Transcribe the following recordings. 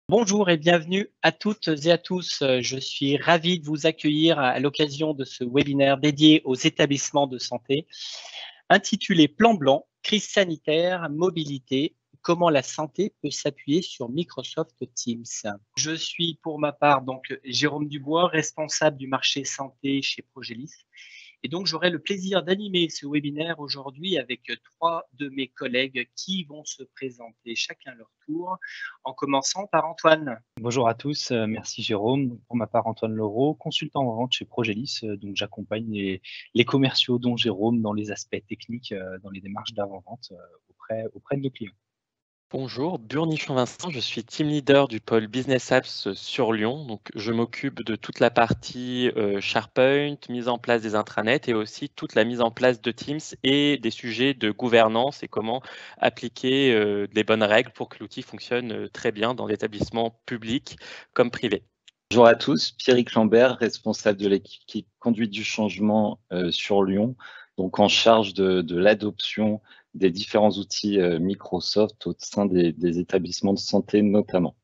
Bonjour et bienvenue à toutes et à tous. Je suis ravi de vous accueillir à l'occasion de ce webinaire dédié aux établissements de santé, intitulé Plan blanc, crise sanitaire, mobilité, comment la santé peut s'appuyer sur Microsoft Teams. Je suis pour ma part donc Jérôme Dubois, responsable du marché santé chez Progélis. Et donc, j'aurai le plaisir d'animer ce webinaire aujourd'hui avec trois de mes collègues qui vont se présenter chacun leur tour, en commençant par Antoine. Bonjour à tous, merci Jérôme. Pour ma part, Antoine Leroux, consultant en vente chez Progélis. Donc j'accompagne les commerciaux dont Jérôme dans les aspects techniques, dans les démarches d'avant-vente auprès de nos clients. Bonjour, Burnichon Vincent, je suis team leader du pôle Business Apps sur Lyon. Donc, je m'occupe de toute la partie SharePoint, mise en place des intranets et aussi toute la mise en place de Teams et des sujets de gouvernance et comment appliquer les bonnes règles pour que l'outil fonctionne très bien dans l'établissement public comme privé. Bonjour à tous, Pierrick Lambert, responsable de l'équipe conduite du changement sur Lyon, donc en charge de l'adoption des différents outils Microsoft au sein des établissements de santé notamment.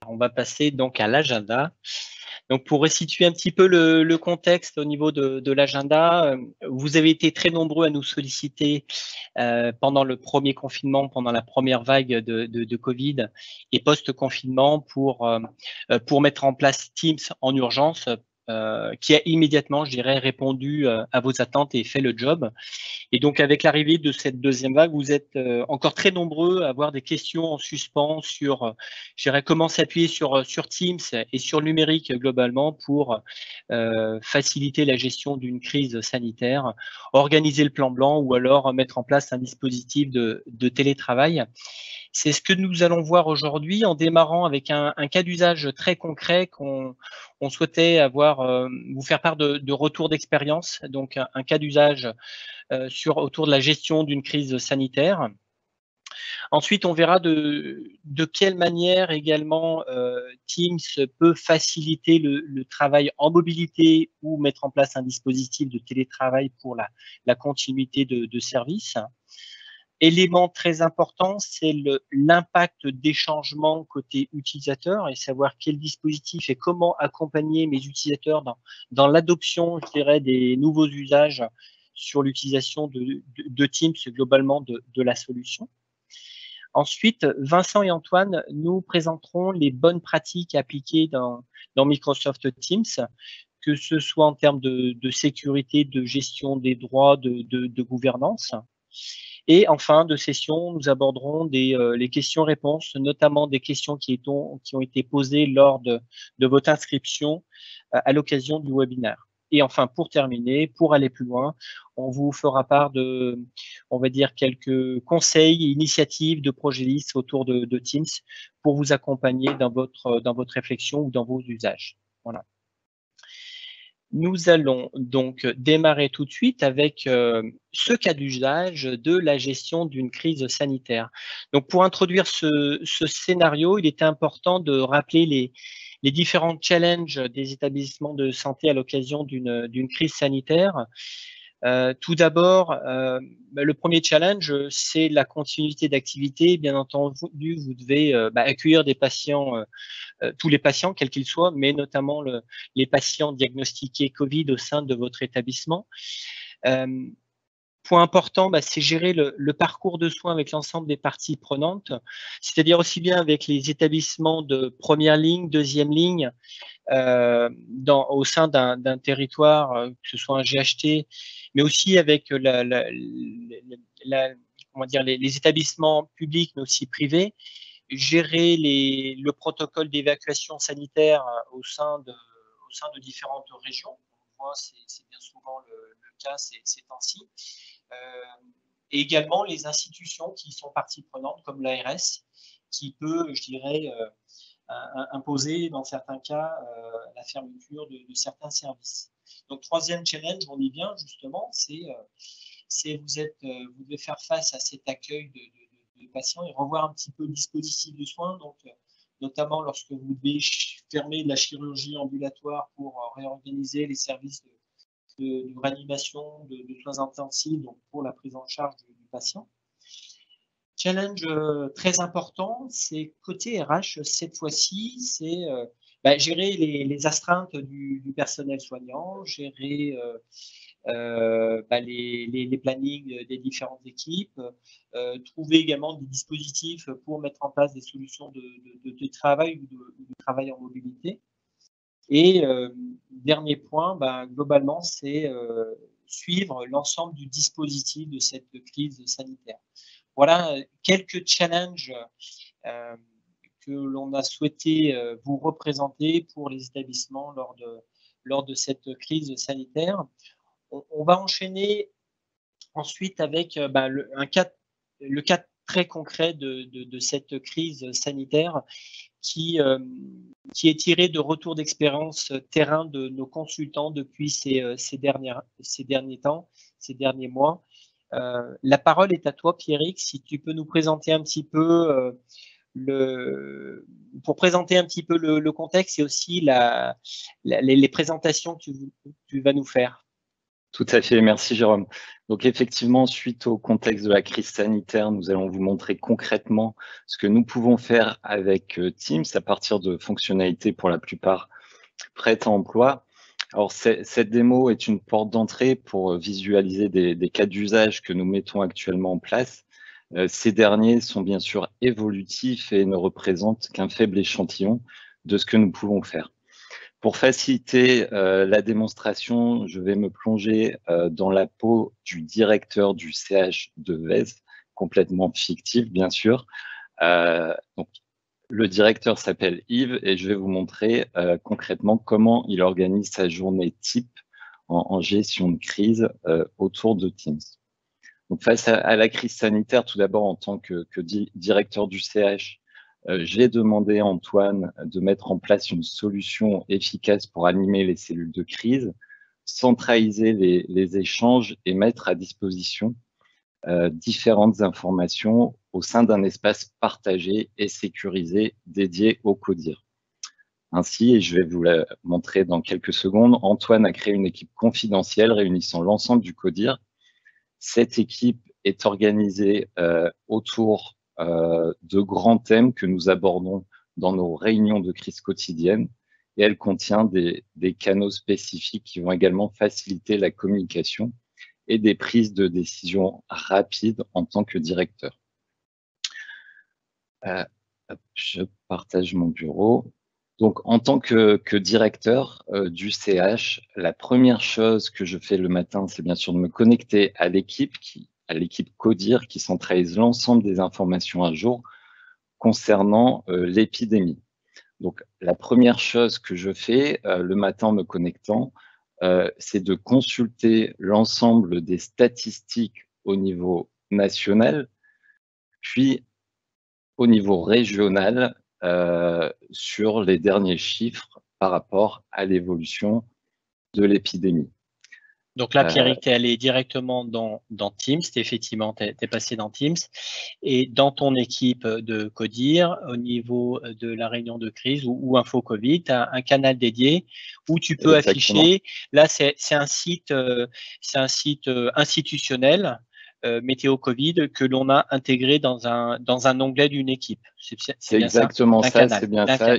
On va passer donc à l'agenda. Donc, pour resituer un petit peu le contexte au niveau de l'agenda, vous avez été très nombreux à nous solliciter pendant le premier confinement, pendant la première vague de Covid et post-confinement pour mettre en place Teams en urgence, qui a immédiatement, je dirais, répondu à vos attentes et fait le job. Et donc, avec l'arrivée de cette deuxième vague, vous êtes encore très nombreux à avoir des questions en suspens sur, je dirais, comment s'appuyer sur Teams et sur le numérique globalement pour faciliter la gestion d'une crise sanitaire, organiser le plan blanc ou alors mettre en place un dispositif de télétravail. C'est ce que nous allons voir aujourd'hui en démarrant avec un cas d'usage très concret qu'on souhaitait avoir, vous faire part de retours d'expérience. Donc, un cas d'usage autour de la gestion d'une crise sanitaire. Ensuite, on verra de quelle manière également Teams peut faciliter le travail en mobilité ou mettre en place un dispositif de télétravail pour la continuité de service. Élément très important, c'est l'impact des changements côté utilisateur et savoir quel dispositif et comment accompagner mes utilisateurs dans l'adoption, je dirais, des nouveaux usages sur l'utilisation de Teams, globalement de la solution. Ensuite, Vincent et Antoine nous présenteront les bonnes pratiques appliquées dans Microsoft Teams, que ce soit en termes de sécurité, de gestion des droits, de gouvernance. Et en fin de session, nous aborderons les questions-réponses, notamment des questions qui ont été posées lors de votre inscription à l'occasion du webinaire. Et enfin, pour terminer, pour aller plus loin, on vous fera part de, on va dire, quelques conseils et initiatives de Progélis autour de Teams pour vous accompagner dans votre réflexion ou dans vos usages. Voilà. Nous allons donc démarrer tout de suite avec ce cas d'usage de la gestion d'une crise sanitaire. Donc, pour introduire ce scénario, il était important de rappeler les différents challenges des établissements de santé à l'occasion d'une crise sanitaire. Tout d'abord, le premier challenge, c'est la continuité d'activité. Bien entendu, vous devez accueillir des patients, tous les patients, quels qu'ils soient, mais notamment les patients diagnostiqués Covid au sein de votre établissement. Point important, c'est gérer le parcours de soins avec l'ensemble des parties prenantes, c'est-à-dire aussi bien avec les établissements de première ligne, deuxième ligne, au sein d'un territoire, que ce soit un GHT, mais aussi avec les établissements publics, mais aussi privés, gérer le protocole d'évacuation sanitaire au sein de différentes régions. On voit, c'est bien souvent le cas ces temps-ci. Et également les institutions qui sont parties prenantes, comme l'ARS, qui peut, je dirais, imposer dans certains cas la fermeture de certains services. Donc, troisième challenge, on y vient justement, c'est vous devez faire face à cet accueil de patients et revoir un petit peu le dispositif de soins. Donc, notamment lorsque vous devez fermer la chirurgie ambulatoire pour réorganiser les services de réanimation, de soins intensifs, donc pour la prise en charge du patient. challenge très important, c'est côté RH cette fois-ci, c'est gérer les astreintes du personnel soignant, gérer les plannings des différentes équipes, trouver également des dispositifs pour mettre en place des solutions de travail ou de travail en mobilité. Et dernier point, globalement, c'est suivre l'ensemble du dispositif de cette crise sanitaire. Voilà quelques challenges que l'on a souhaité vous représenter pour les établissements lors de cette crise sanitaire. On va enchaîner ensuite avec le cas très concret de cette crise sanitaire qui est tiré de retours d'expérience terrain de nos consultants depuis ces derniers temps, ces derniers mois. La parole est à toi, Pierrick, si tu peux nous présenter un petit peu pour présenter un petit peu le contexte et aussi les présentations que tu vas nous faire. Tout à fait, merci Jérôme. Donc effectivement, suite au contexte de la crise sanitaire, nous allons vous montrer concrètement ce que nous pouvons faire avec Teams à partir de fonctionnalités pour la plupart prêtes à emploi. Alors cette démo est une porte d'entrée pour visualiser des cas d'usage que nous mettons actuellement en place. Ces derniers sont bien sûr évolutifs et ne représentent qu'un faible échantillon de ce que nous pouvons faire. Pour faciliter la démonstration, je vais me plonger dans la peau du directeur du CH de Vez, complètement fictif bien sûr. Donc, le directeur s'appelle Yves et je vais vous montrer concrètement comment il organise sa journée type en gestion de crise autour de Teams. Donc, face à la crise sanitaire, tout d'abord en tant que directeur du CH, j'ai demandé à Antoine de mettre en place une solution efficace pour animer les cellules de crise, centraliser les échanges et mettre à disposition différentes informations au sein d'un espace partagé et sécurisé dédié au CODIR. Ainsi, et je vais vous la montrer dans quelques secondes, Antoine a créé une équipe confidentielle réunissant l'ensemble du CODIR. Cette équipe est organisée autour de grands thèmes que nous abordons dans nos réunions de crise quotidiennes et elle contient des canaux spécifiques qui vont également faciliter la communication et des prises de décision rapides en tant que directeur. Je partage mon bureau. Donc, en tant que directeur du CH, la première chose que je fais le matin, c'est bien sûr de me connecter à l'équipe CODIR qui centralise l'ensemble des informations à jour concernant l'épidémie. Donc, la première chose que je fais le matin en me connectant, c'est de consulter l'ensemble des statistiques au niveau national, puis au niveau régional sur les derniers chiffres par rapport à l'évolution de l'épidémie. Donc là, Pierrick, tu es allé directement dans Teams, effectivement, tu es passé dans Teams, et dans ton équipe de CODIR, au niveau de la réunion de crise ou Info Covid, tu as un canal dédié où tu peux afficher, là c'est un site institutionnel, Météo Covid, que l'on a intégré dans un onglet d'une équipe. C'est exactement ça, c'est bien ça.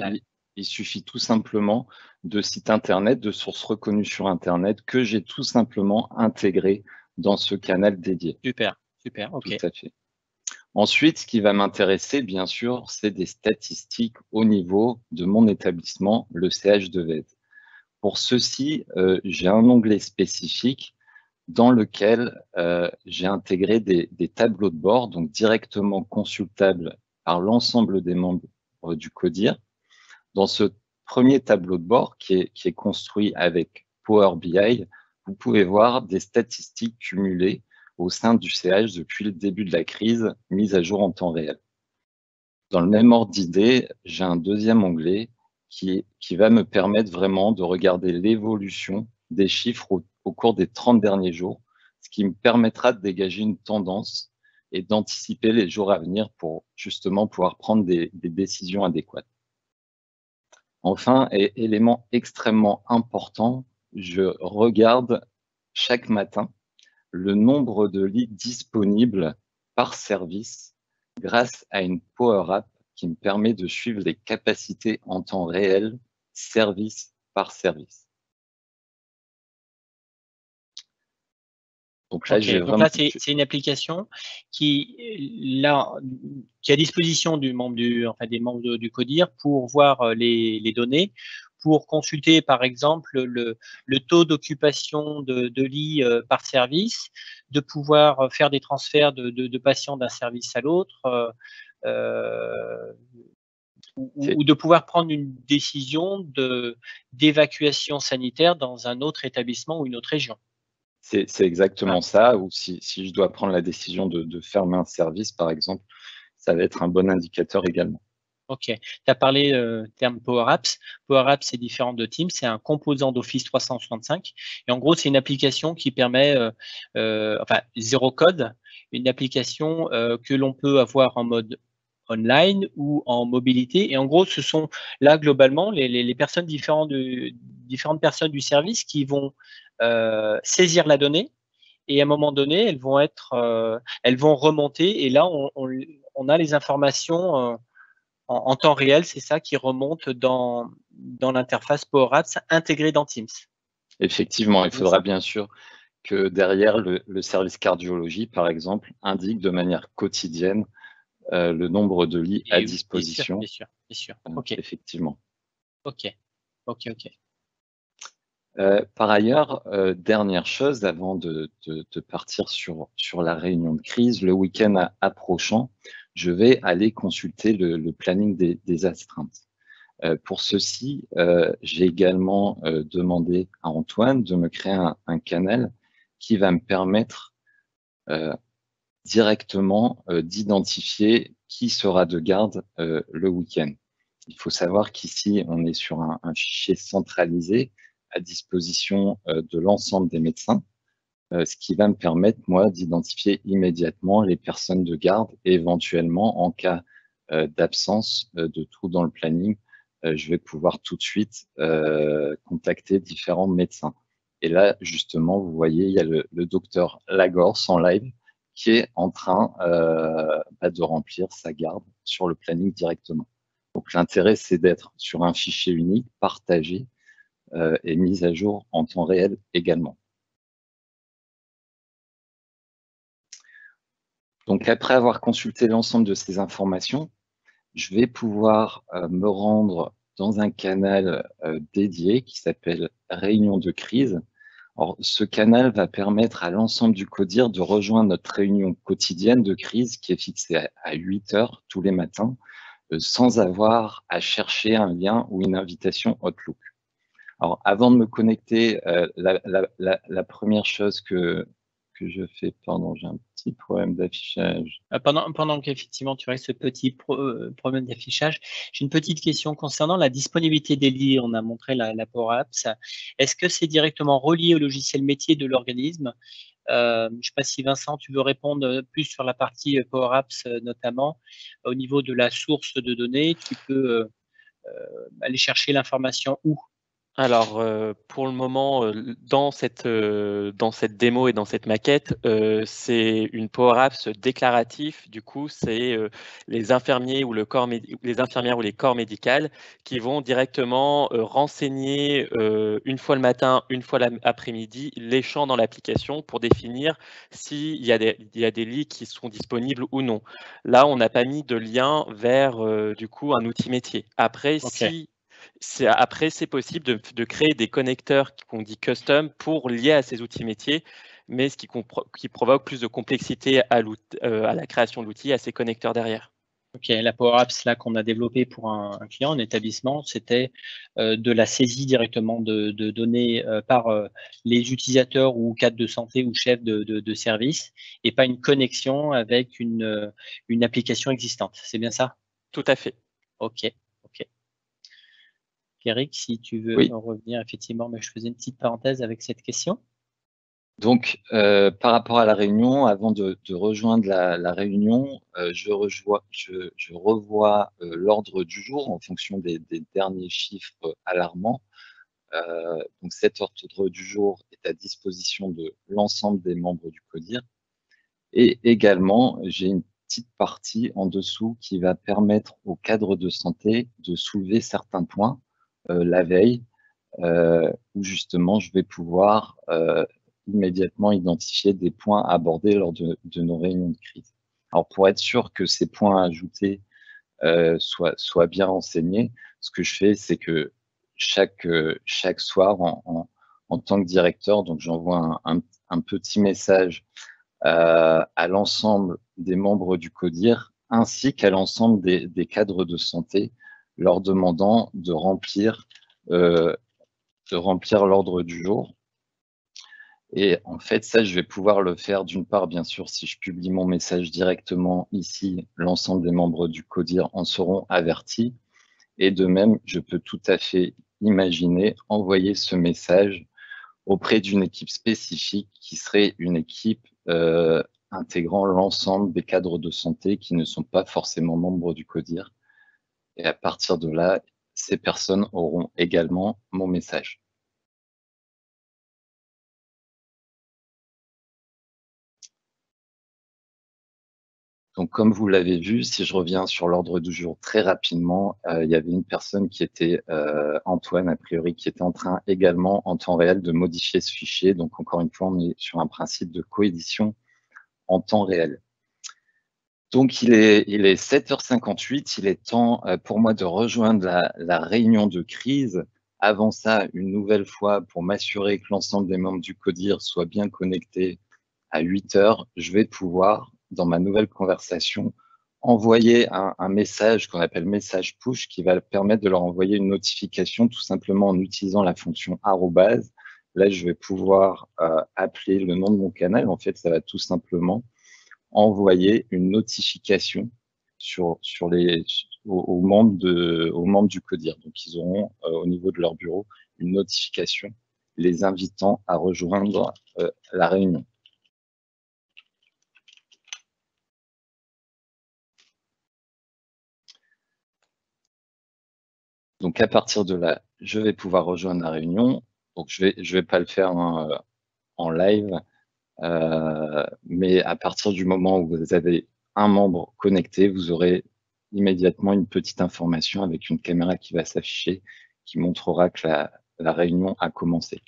Il suffit tout simplement de sites Internet, de sources reconnues sur Internet que j'ai tout simplement intégré dans ce canal dédié. Super, super, ok. Tout à fait. Ensuite, ce qui va m'intéresser, bien sûr, c'est des statistiques au niveau de mon établissement, le CH de Vez. Pour ceci, j'ai un onglet spécifique dans lequel j'ai intégré des tableaux de bord, donc directement consultables par l'ensemble des membres du CODIR. Dans ce premier tableau de bord qui est construit avec Power BI, vous pouvez voir des statistiques cumulées au sein du CH depuis le début de la crise, mises à jour en temps réel. Dans le même ordre d'idée, j'ai un deuxième onglet qui va me permettre vraiment de regarder l'évolution des chiffres au cours des 30 derniers jours, ce qui me permettra de dégager une tendance et d'anticiper les jours à venir pour justement pouvoir prendre des décisions adéquates. Enfin, et élément extrêmement important, je regarde chaque matin le nombre de lits disponibles par service grâce à une Power App qui me permet de suivre les capacités en temps réel, service par service. Donc là, Ok, donc là, c'est une application qui est à disposition des membres du CODIR pour voir les données, pour consulter par exemple le taux d'occupation de lits par service, de pouvoir faire des transferts de patients d'un service à l'autre, ou de pouvoir prendre une décision d'évacuation sanitaire dans un autre établissement ou une autre région. C'est exactement ça, ou si je dois prendre la décision de fermer un service, par exemple, ça va être un bon indicateur également. Ok, tu as parlé terme Power Apps. Power Apps, c'est différent de Teams, c'est un composant d'Office 365. Et en gros, c'est une application qui permet, enfin, zéro code, une application que l'on peut avoir en mode online ou en mobilité. Et en gros, ce sont là, globalement, les personnes différentes personnes du service qui vont saisir la donnée. Et à un moment donné, elles vont remonter. Et là, on a les informations en temps réel, c'est ça qui remonte dans l'interface Power Apps intégrée dans Teams. Effectivement, il faudra bien sûr que derrière le service cardiologie, par exemple, indique de manière quotidienne le nombre de lits à disposition. Bien sûr. Ok. Effectivement. Ok. Par ailleurs, dernière chose, avant de partir sur la réunion de crise, le week-end approchant, je vais aller consulter le planning des astreintes. Pour ceci, j'ai également demandé à Antoine de me créer un canal qui va me permettre directement d'identifier qui sera de garde le week-end. Il faut savoir qu'ici, on est sur un fichier centralisé à disposition de l'ensemble des médecins, ce qui va me permettre, moi, d'identifier immédiatement les personnes de garde et éventuellement, en cas d'absence de trous dans le planning, je vais pouvoir tout de suite contacter différents médecins. Et là, justement, vous voyez, il y a le docteur Lagorce en live qui est en train de remplir sa garde sur le planning directement. Donc l'intérêt, c'est d'être sur un fichier unique, partagé et mis à jour en temps réel également. Donc après avoir consulté l'ensemble de ces informations, je vais pouvoir me rendre dans un canal dédié qui s'appelle Réunion de crise. Alors, ce canal va permettre à l'ensemble du CODIR de rejoindre notre réunion quotidienne de crise qui est fixée à 8 heures tous les matins, sans avoir à chercher un lien ou une invitation Outlook. Alors, avant de me connecter, la première chose que je fais, pardon, j'ai un petit problème d'affichage. Pendant qu'effectivement tu as ce petit problème d'affichage, j'ai une petite question concernant la disponibilité des lits. On a montré la Power Apps. Est-ce que c'est directement relié au logiciel métier de l'organisme? Je ne sais pas si Vincent, tu veux répondre plus sur la partie Power Apps, notamment au niveau de la source de données. Tu peux aller chercher l'information où? Alors, pour le moment, dans cette démo et dans cette maquette, c'est une Power Apps déclaratif. Du coup, c'est les infirmiers ou les infirmières ou les corps médicaux qui vont directement renseigner une fois le matin, une fois l'après-midi, les champs dans l'application pour définir s'il y a des lits qui sont disponibles ou non. Là, on n'a pas mis de lien vers du coup un outil métier. Après, Okay. c'est possible de créer des connecteurs qu'on dit custom pour lier à ces outils métiers, mais ce qui provoque plus de complexité à la création de l'outil, à ces connecteurs derrière. Ok, la Power Apps là qu'on a développé pour un client, un établissement, c'était de la saisie directement de données par les utilisateurs ou cadres de santé ou chefs de service, et pas une connexion avec une application existante. C'est bien ça? Tout à fait. Ok. Eric, si tu veux Oui. revenir, effectivement, mais je faisais une petite parenthèse avec cette question. Donc, par rapport à la réunion, avant de rejoindre la réunion, je revois l'ordre du jour en fonction des derniers chiffres alarmants. Donc, cet ordre du jour est à disposition de l'ensemble des membres du CODIR. Et également, j'ai une petite partie en dessous qui va permettre au cadre de santé de soulever certains points la veille, où justement je vais pouvoir immédiatement identifier des points à aborder lors de nos réunions de crise. Alors pour être sûr que ces points ajoutés soient bien renseignés, ce que je fais, c'est que chaque soir, en tant que directeur, donc j'envoie un petit message à l'ensemble des membres du CODIR, ainsi qu'à l'ensemble des cadres de santé, leur demandant de remplir l'ordre du jour. Et en fait, ça, je vais pouvoir le faire d'une part, bien sûr, si je publie mon message directement ici, l'ensemble des membres du CODIR en seront avertis. Et de même, je peux tout à fait imaginer envoyer ce message auprès d'une équipe spécifique qui serait une équipe intégrant l'ensemble des cadres de santé qui ne sont pas forcément membres du CODIR. Et à partir de là, ces personnes auront également mon message. Donc, comme vous l'avez vu, si je reviens sur l'ordre du jour très rapidement, il y avait une personne qui était, Antoine, a priori, qui était en train également, en temps réel, de modifier ce fichier. Donc, encore une fois, on est sur un principe de coédition en temps réel. Donc, il est 7h58, il est temps pour moi de rejoindre la réunion de crise. Avant ça, une nouvelle fois, pour m'assurer que l'ensemble des membres du CODIR soient bien connectés à 8h, je vais pouvoir, dans ma nouvelle conversation, envoyer un message qu'on appelle message push qui va permettre de leur envoyer une notification tout simplement en utilisant la fonction arrobase. Là, je vais pouvoir appeler le nom de mon canal. En fait, ça va tout simplement envoyer une notification aux membres du CODIR. Donc, ils auront au niveau de leur bureau une notification les invitant à rejoindre la réunion. Donc, à partir de là, je vais pouvoir rejoindre la réunion. Donc, je vais pas le faire en live, mais à partir du moment où vous avez un membre connecté, vous aurez immédiatement une petite information avec une caméra qui va s'afficher, qui montrera que la réunion a commencé.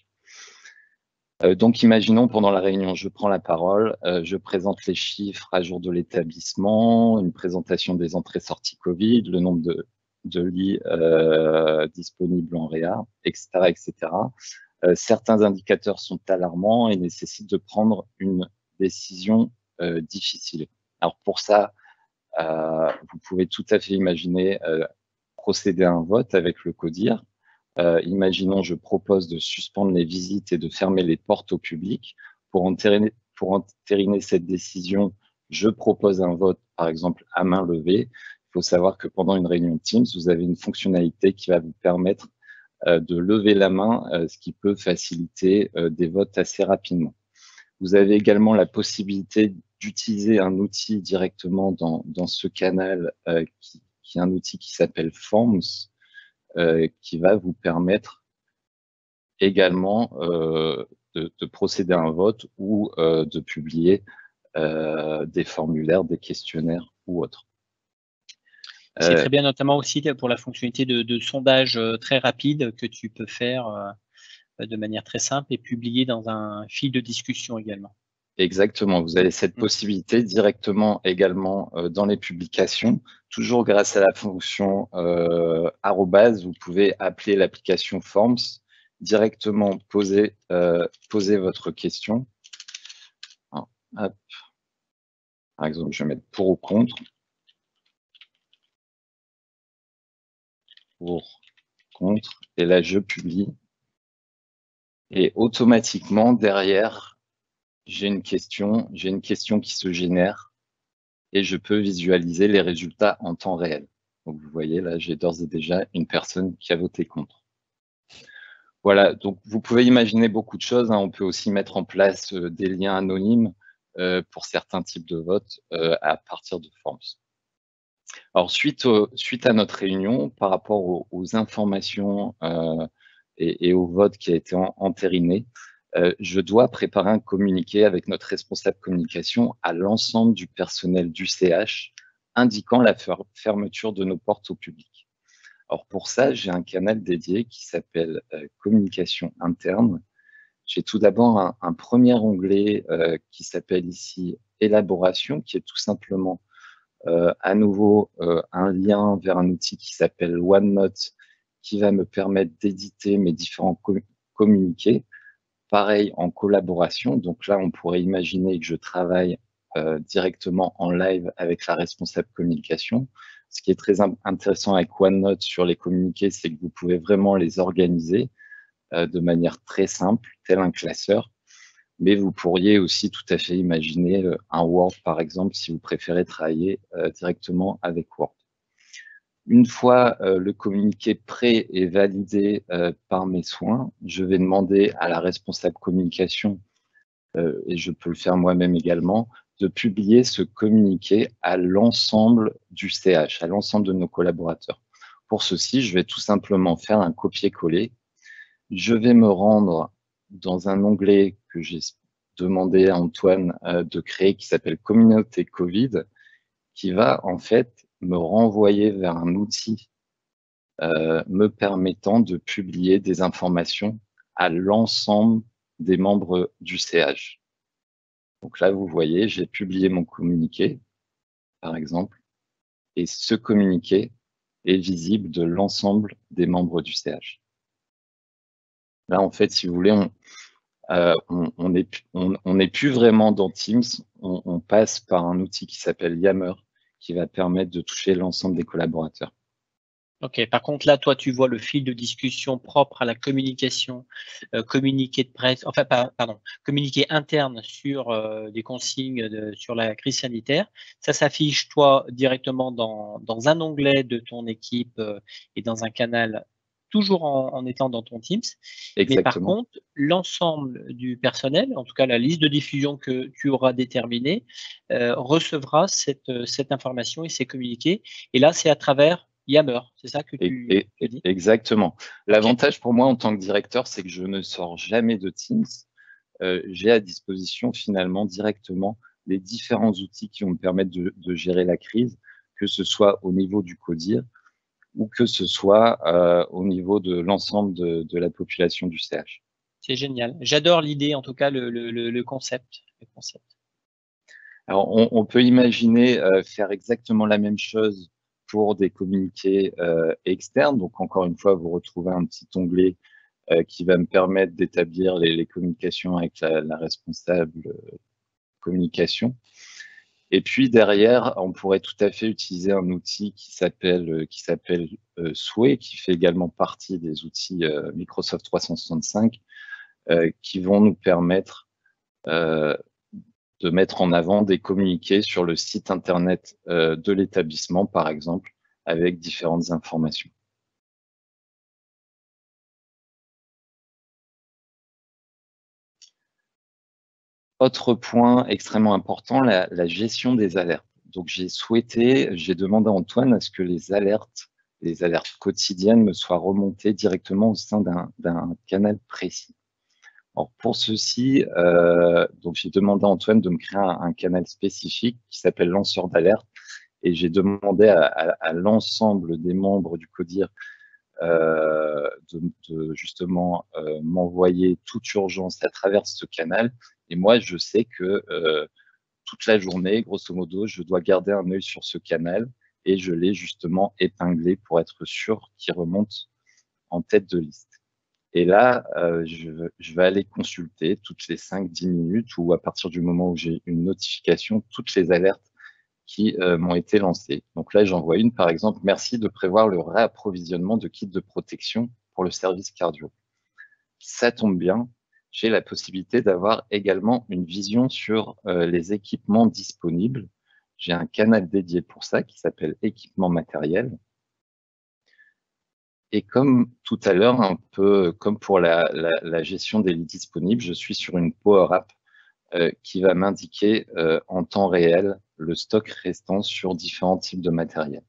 Donc, imaginons pendant la réunion, je prends la parole, je présente les chiffres à jour de l'établissement, une présentation des entrées-sorties Covid, le nombre de lits disponibles en réa, etc., etc. Certains indicateurs sont alarmants et nécessitent de prendre une décision difficile. Alors pour ça, vous pouvez tout à fait imaginer procéder à un vote avec le CODIR. Imaginons, je propose de suspendre les visites et de fermer les portes au public. Pour entériner cette décision, je propose un vote, par exemple, à main levée. Il faut savoir que pendant une réunion Teams, vous avez une fonctionnalité qui va vous permettre de lever la main, ce qui peut faciliter des votes assez rapidement. Vous avez également la possibilité d'utiliser un outil directement dans ce canal, qui est un outil qui s'appelle Forms, qui va vous permettre également de procéder à un vote ou de publier des formulaires, des questionnaires ou autres. C'est très bien, notamment aussi pour la fonctionnalité de sondage très rapide que tu peux faire de manière très simple et publier dans un fil de discussion également. Exactement, vous avez cette possibilité directement également dans les publications. Toujours grâce à la fonction arrobase, vous pouvez appeler l'application Forms, directement poser votre question. Alors, hop. Par exemple, je vais mettre pour ou contre. Pour, contre, et là je publie. Et automatiquement, derrière, j'ai une question qui se génère et je peux visualiser les résultats en temps réel. Donc, vous voyez, là, j'ai d'ores et déjà une personne qui a voté contre. Voilà, donc vous pouvez imaginer beaucoup de choses, hein. On peut aussi mettre en place des liens anonymes pour certains types de votes à partir de Forms. Alors, suite à notre réunion, par rapport aux informations et au vote qui a été entériné, je dois préparer un communiqué avec notre responsable communication à l'ensemble du personnel du CH, indiquant la fermeture de nos portes au public. Alors pour ça, j'ai un canal dédié qui s'appelle communication interne. J'ai tout d'abord un premier onglet qui s'appelle ici élaboration, qui est tout simplement à nouveau un lien vers un outil qui s'appelle OneNote, qui va me permettre d'éditer mes différents communiqués. Pareil en collaboration, donc là on pourrait imaginer que je travaille directement en live avec la responsable communication. Ce qui est très intéressant avec OneNote sur les communiqués, c'est que vous pouvez vraiment les organiser de manière très simple, tel un classeur. Mais vous pourriez aussi tout à fait imaginer un Word, par exemple, si vous préférez travailler directement avec Word. Une fois le communiqué prêt et validé par mes soins, je vais demander à la responsable communication, et je peux le faire moi-même également, de publier ce communiqué à l'ensemble du CH, à l'ensemble de nos collaborateurs. Pour ceci, je vais tout simplement faire un copier-coller. Je vais me rendre dans un onglet que j'ai demandé à Antoine de créer qui s'appelle Communauté Covid, qui va en fait me renvoyer vers un outil me permettant de publier des informations à l'ensemble des membres du CH. Donc là, vous voyez, j'ai publié mon communiqué, par exemple, et ce communiqué est visible de l'ensemble des membres du CH. Là, en fait, si vous voulez, on n'est plus vraiment dans Teams, on passe par un outil qui s'appelle Yammer, qui va permettre de toucher l'ensemble des collaborateurs. Ok, par contre, là, toi, tu vois le fil de discussion propre à la communication, communiqué de presse, enfin, pardon, communiqué interne sur des consignes sur la crise sanitaire. Ça s'affiche, toi, directement dans un onglet de ton équipe et dans un canal, toujours en étant dans ton Teams. Exactement. Mais par contre, l'ensemble du personnel, en tout cas la liste de diffusion que tu auras déterminée, recevra cette information et ces communiqués. Et là, c'est à travers Yammer, c'est ça que tu dis? Exactement. L'avantage pour moi en tant que directeur, c'est que je ne sors jamais de Teams. J'ai à disposition finalement directement les différents outils qui vont me permettre de gérer la crise, que ce soit au niveau du CODIR ou que ce soit au niveau de l'ensemble de la population du CH. C'est génial. J'adore l'idée, en tout cas, le concept. Alors, on peut imaginer faire exactement la même chose pour des communiqués externes. Donc, encore une fois, vous retrouvez un petit onglet qui va me permettre d'établir les communications avec la responsable communication. Et puis derrière, on pourrait tout à fait utiliser un outil qui s'appelle Sway, qui fait également partie des outils Microsoft 365, qui vont nous permettre de mettre en avant des communiqués sur le site internet de l'établissement, par exemple, avec différentes informations. Autre point extrêmement important, la gestion des alertes. Donc j'ai demandé à Antoine à ce que les alertes quotidiennes me soient remontées directement au sein d'un canal précis. Alors pour ceci, donc j'ai demandé à Antoine de me créer un canal spécifique qui s'appelle lanceur d'alerte, et j'ai demandé à l'ensemble des membres du CODIR de justement m'envoyer toute urgence à travers ce canal. Et moi, je sais que toute la journée, grosso modo, je dois garder un œil sur ce canal, et je l'ai justement épinglé pour être sûr qu'il remonte en tête de liste. Et là, je vais aller consulter toutes les 5-10 minutes, ou à partir du moment où j'ai une notification, toutes les alertes qui m'ont été lancées. Donc là, j'envoie une, par exemple, merci de prévoir le réapprovisionnement de kits de protection pour le service cardio. Ça tombe bien, j'ai la possibilité d'avoir également une vision sur les équipements disponibles. J'ai un canal dédié pour ça qui s'appelle équipement matériel. Et comme tout à l'heure, un peu comme pour la gestion des lits disponibles, je suis sur une Power App qui va m'indiquer en temps réel le stock restant sur différents types de matériel.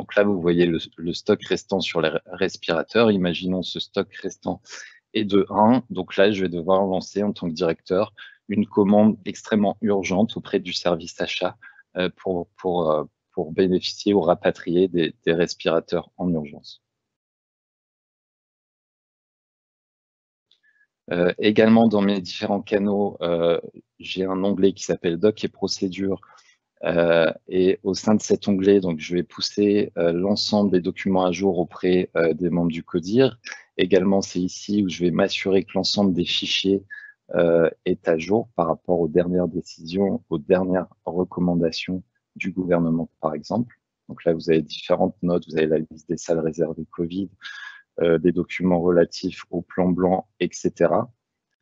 Donc là, vous voyez le stock restant sur les respirateurs. Imaginons ce stock restant Et de 1, donc là, je vais devoir lancer en tant que directeur une commande extrêmement urgente auprès du service achat pour bénéficier ou rapatrier des respirateurs en urgence. Également, dans mes différents canaux, j'ai un onglet qui s'appelle Doc et procédures. Et au sein de cet onglet, donc, je vais pousser l'ensemble des documents à jour auprès des membres du CODIR. Également, c'est ici où je vais m'assurer que l'ensemble des fichiers est à jour par rapport aux dernières décisions, aux dernières recommandations du gouvernement, par exemple. Donc là, vous avez différentes notes, vous avez la liste des salles réservées Covid, des documents relatifs au plan blanc, etc.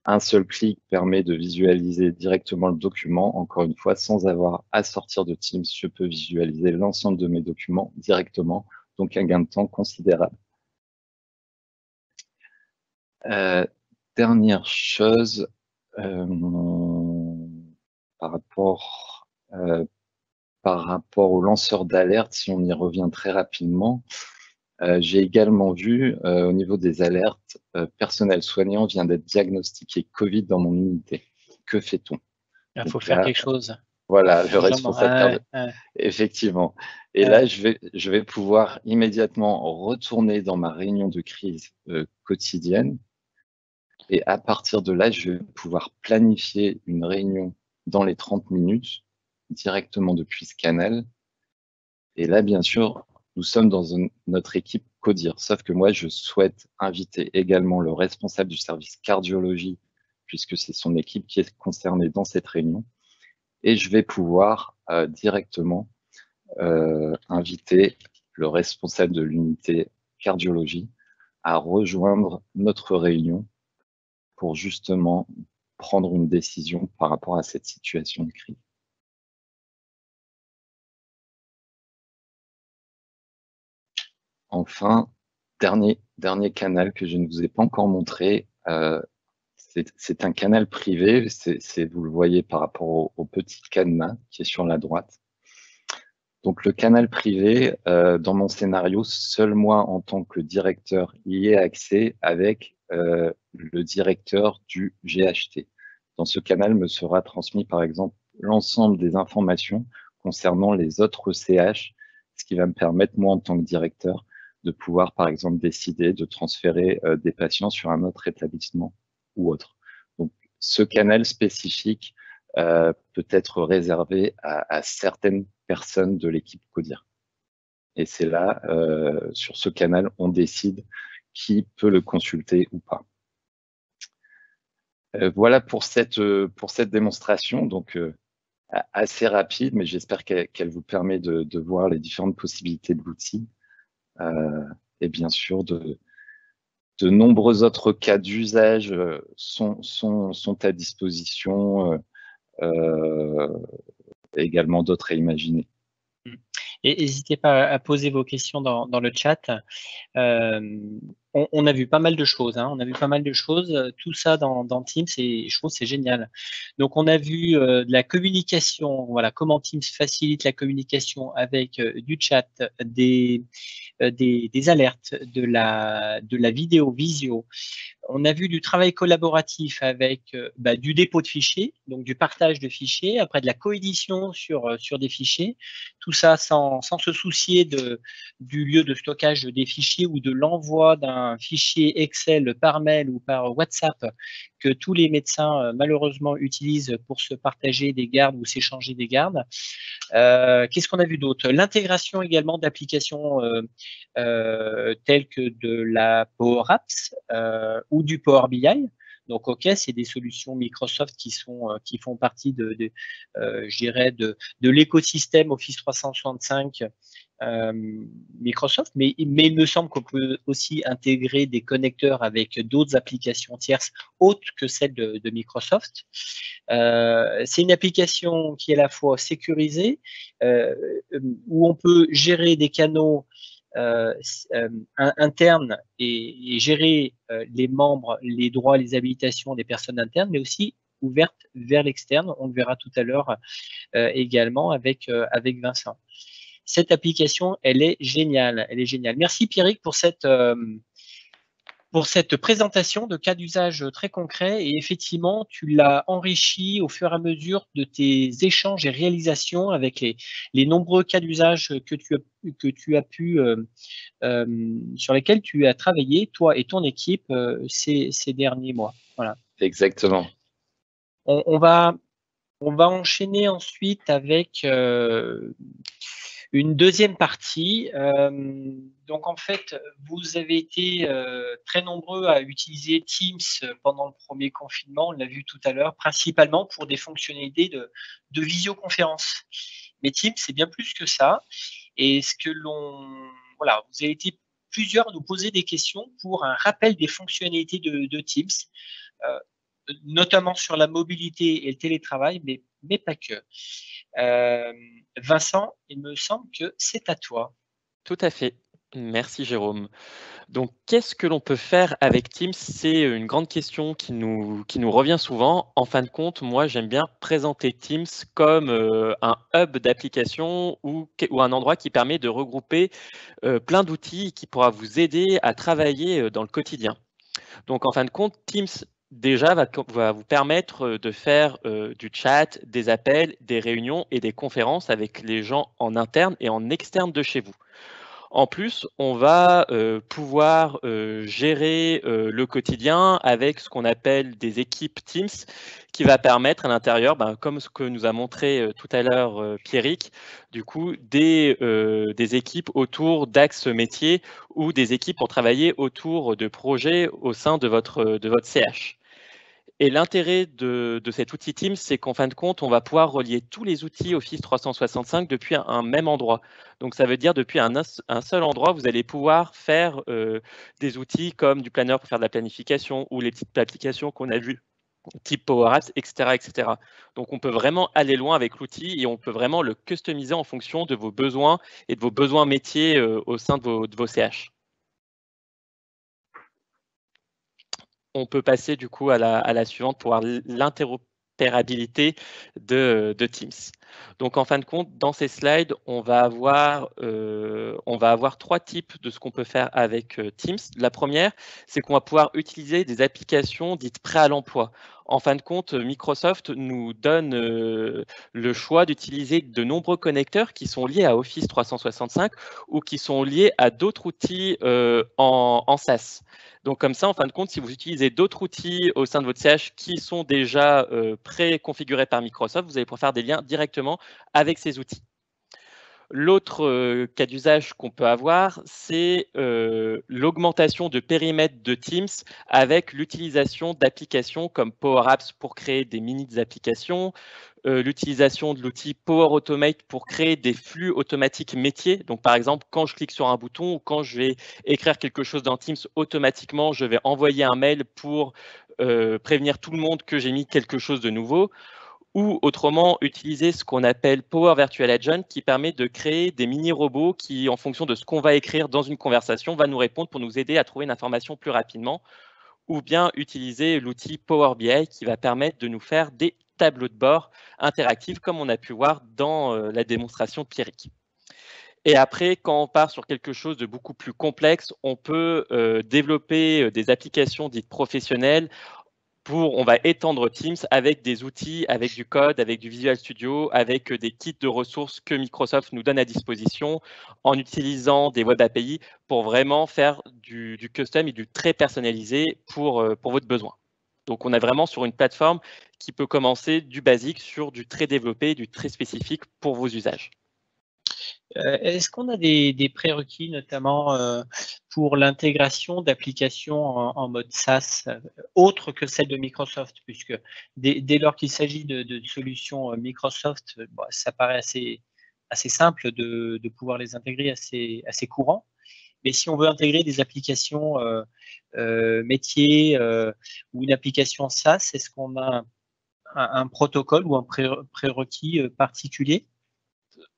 Un seul clic permet de visualiser directement le document. Encore une fois, sans avoir à sortir de Teams, je peux visualiser l'ensemble de mes documents directement, donc un gain de temps considérable. Dernière chose, par rapport aux lanceurs d'alerte, si on y revient très rapidement, j'ai également vu au niveau des alertes, personnel soignant vient d'être diagnostiqué Covid dans mon unité. Que fait-on? Il faut faire quelque chose. Voilà, le responsable, effectivement. Et là, je vais pouvoir immédiatement retourner dans ma réunion de crise quotidienne. Et à partir de là, je vais pouvoir planifier une réunion dans les 30 minutes directement depuis ce canal. Et là, bien sûr, nous sommes dans notre équipe CODIR, sauf que moi, je souhaite inviter également le responsable du service cardiologie, puisque c'est son équipe qui est concernée dans cette réunion. Et je vais pouvoir directement inviter le responsable de l'unité cardiologie à rejoindre notre réunion pour justement prendre une décision par rapport à cette situation de crise. Enfin, dernier canal que je ne vous ai pas encore montré, c'est un canal privé, vous le voyez par rapport au petit cadenas qui est sur la droite. Donc le canal privé, dans mon scénario, seul moi en tant que directeur y ai accès avec le directeur du GHT. Dans ce canal me sera transmis par exemple l'ensemble des informations concernant les autres CH, ce qui va me permettre moi en tant que directeur de pouvoir par exemple décider de transférer des patients sur un autre établissement ou autre. Donc ce canal spécifique peut être réservé à certaines personnes de l'équipe CODIR. Et c'est là, sur ce canal, on décide qui peut le consulter ou pas. Voilà pour cette démonstration, donc assez rapide, mais j'espère qu'elle vous permet de voir les différentes possibilités de l'outil. Et bien sûr, de nombreux autres cas d'usage sont à disposition, également d'autres à imaginer. Et n'hésitez pas à poser vos questions dans le chat. On a vu pas mal de choses, hein. On a vu pas mal de choses, tout ça dans Teams, et je trouve que c'est génial. Donc on a vu de la communication, voilà, comment Teams facilite la communication avec du chat, des alertes, de la vidéo, visio. On a vu du travail collaboratif avec du dépôt de fichiers, donc du partage de fichiers, après de la coédition sur des fichiers, tout ça sans se soucier du lieu de stockage des fichiers ou de l'envoi d'un fichier Excel par mail ou par WhatsApp que tous les médecins malheureusement utilisent pour se partager des gardes ou s'échanger des gardes. Qu'est-ce qu'on a vu d'autre? L'intégration également d'applications telles que de la Power Apps ou du Power BI. Donc, OK, c'est des solutions Microsoft qui font partie je dirais de l'écosystème Office 365 Microsoft, mais il me semble qu'on peut aussi intégrer des connecteurs avec d'autres applications tierces autres que celles de Microsoft. C'est une application qui est à la fois sécurisée, où on peut gérer des canaux internes et gérer les membres, les droits, les habilitations des personnes internes, mais aussi ouverte vers l'externe. On le verra tout à l'heure également avec Vincent. Cette application, elle est géniale. Elle est géniale. Merci Pierrick pour cette pour cette présentation de cas d'usage très concrets. Et effectivement, tu l'as enrichi au fur et à mesure de tes échanges et réalisations avec les nombreux cas d'usage que tu as pu, sur lesquels tu as travaillé, toi et ton équipe, ces derniers mois. Voilà. Exactement. On va enchaîner ensuite avec une deuxième partie. Donc en fait, vous avez été très nombreux à utiliser Teams pendant le premier confinement, on l'a vu tout à l'heure, principalement pour des fonctionnalités de visioconférence. Mais Teams, c'est bien plus que ça. Et voilà, vous avez été plusieurs à nous poser des questions pour un rappel des fonctionnalités de Teams, notamment sur la mobilité et le télétravail, mais pas que. Vincent, il me semble que c'est à toi. Tout à fait. Merci Jérôme. Donc, qu'est-ce que l'on peut faire avec Teams? C'est une grande question qui nous revient souvent. En fin de compte, moi, j'aime bien présenter Teams comme un hub d'applications ou un endroit qui permet de regrouper plein d'outils qui pourra vous aider à travailler dans le quotidien. Donc, en fin de compte, Teams déjà va vous permettre de faire du chat, des appels, des réunions et des conférences avec les gens en interne et en externe de chez vous. En plus, on va pouvoir gérer le quotidien avec ce qu'on appelle des équipes Teams, qui va permettre à l'intérieur, comme ce que nous a montré tout à l'heure Pierrick, du coup, des équipes autour d'axes métiers ou des équipes pour travailler autour de projets au sein de votre CH. Et l'intérêt de cet outil Teams, c'est qu'en fin de compte, on va pouvoir relier tous les outils Office 365 depuis un même endroit. Donc, ça veut dire depuis un seul endroit, vous allez pouvoir faire des outils comme du planner pour faire de la planification ou les petites applications qu'on a vues, type Power Apps, etc., etc. Donc, on peut vraiment aller loin avec l'outil et on peut vraiment le customiser en fonction de vos besoins et de vos besoins métiers au sein de vos CH. On peut passer du coup à la suivante pour voir l'interopérabilité de Teams. Donc en fin de compte, dans ces slides, on va avoir 3 types de ce qu'on peut faire avec Teams. La première, c'est qu'on va pouvoir utiliser des applications dites prêts à l'emploi. En fin de compte, Microsoft nous donne le choix d'utiliser de nombreux connecteurs qui sont liés à Office 365 ou qui sont liés à d'autres outils en SaaS. Donc comme ça, en fin de compte, si vous utilisez d'autres outils au sein de votre CH qui sont déjà pré-configurés par Microsoft, vous allez pouvoir faire des liens directement avec ces outils. L'autre cas d'usage qu'on peut avoir, c'est l'augmentation de périmètre de Teams avec l'utilisation d'applications comme Power Apps pour créer des mini-applications, l'utilisation de l'outil Power Automate pour créer des flux automatiques métiers. Donc, par exemple, quand je clique sur un bouton ou quand je vais écrire quelque chose dans Teams, automatiquement, je vais envoyer un mail pour prévenir tout le monde que j'ai mis quelque chose de nouveau. Ou autrement, utiliser ce qu'on appelle Power Virtual Agent qui permet de créer des mini-robots qui, en fonction de ce qu'on va écrire dans une conversation, va nous répondre pour nous aider à trouver une information plus rapidement. Ou bien utiliser l'outil Power BI qui va permettre de nous faire des tableaux de bord interactifs comme on a pu voir dans la démonstration de Pierrick. Et après, quand on part sur quelque chose de beaucoup plus complexe, on peut développer des applications dites professionnelles. On va étendre Teams avec des outils, avec du code, avec du Visual Studio, avec des kits de ressources que Microsoft nous donne à disposition en utilisant des Web API pour vraiment faire du custom et du très personnalisé pour votre besoin. Donc, on est vraiment sur une plateforme qui peut commencer du basique sur du très développé, du très spécifique pour vos usages. Est-ce qu'on a des prérequis, notamment pour l'intégration d'applications en mode SaaS, autres que celle de Microsoft, puisque dès lors qu'il s'agit de solutions Microsoft, ça paraît assez simple de pouvoir les intégrer, assez courant. Mais si on veut intégrer des applications métiers ou une application SaaS, est-ce qu'on a un protocole ou un prérequis particulier ?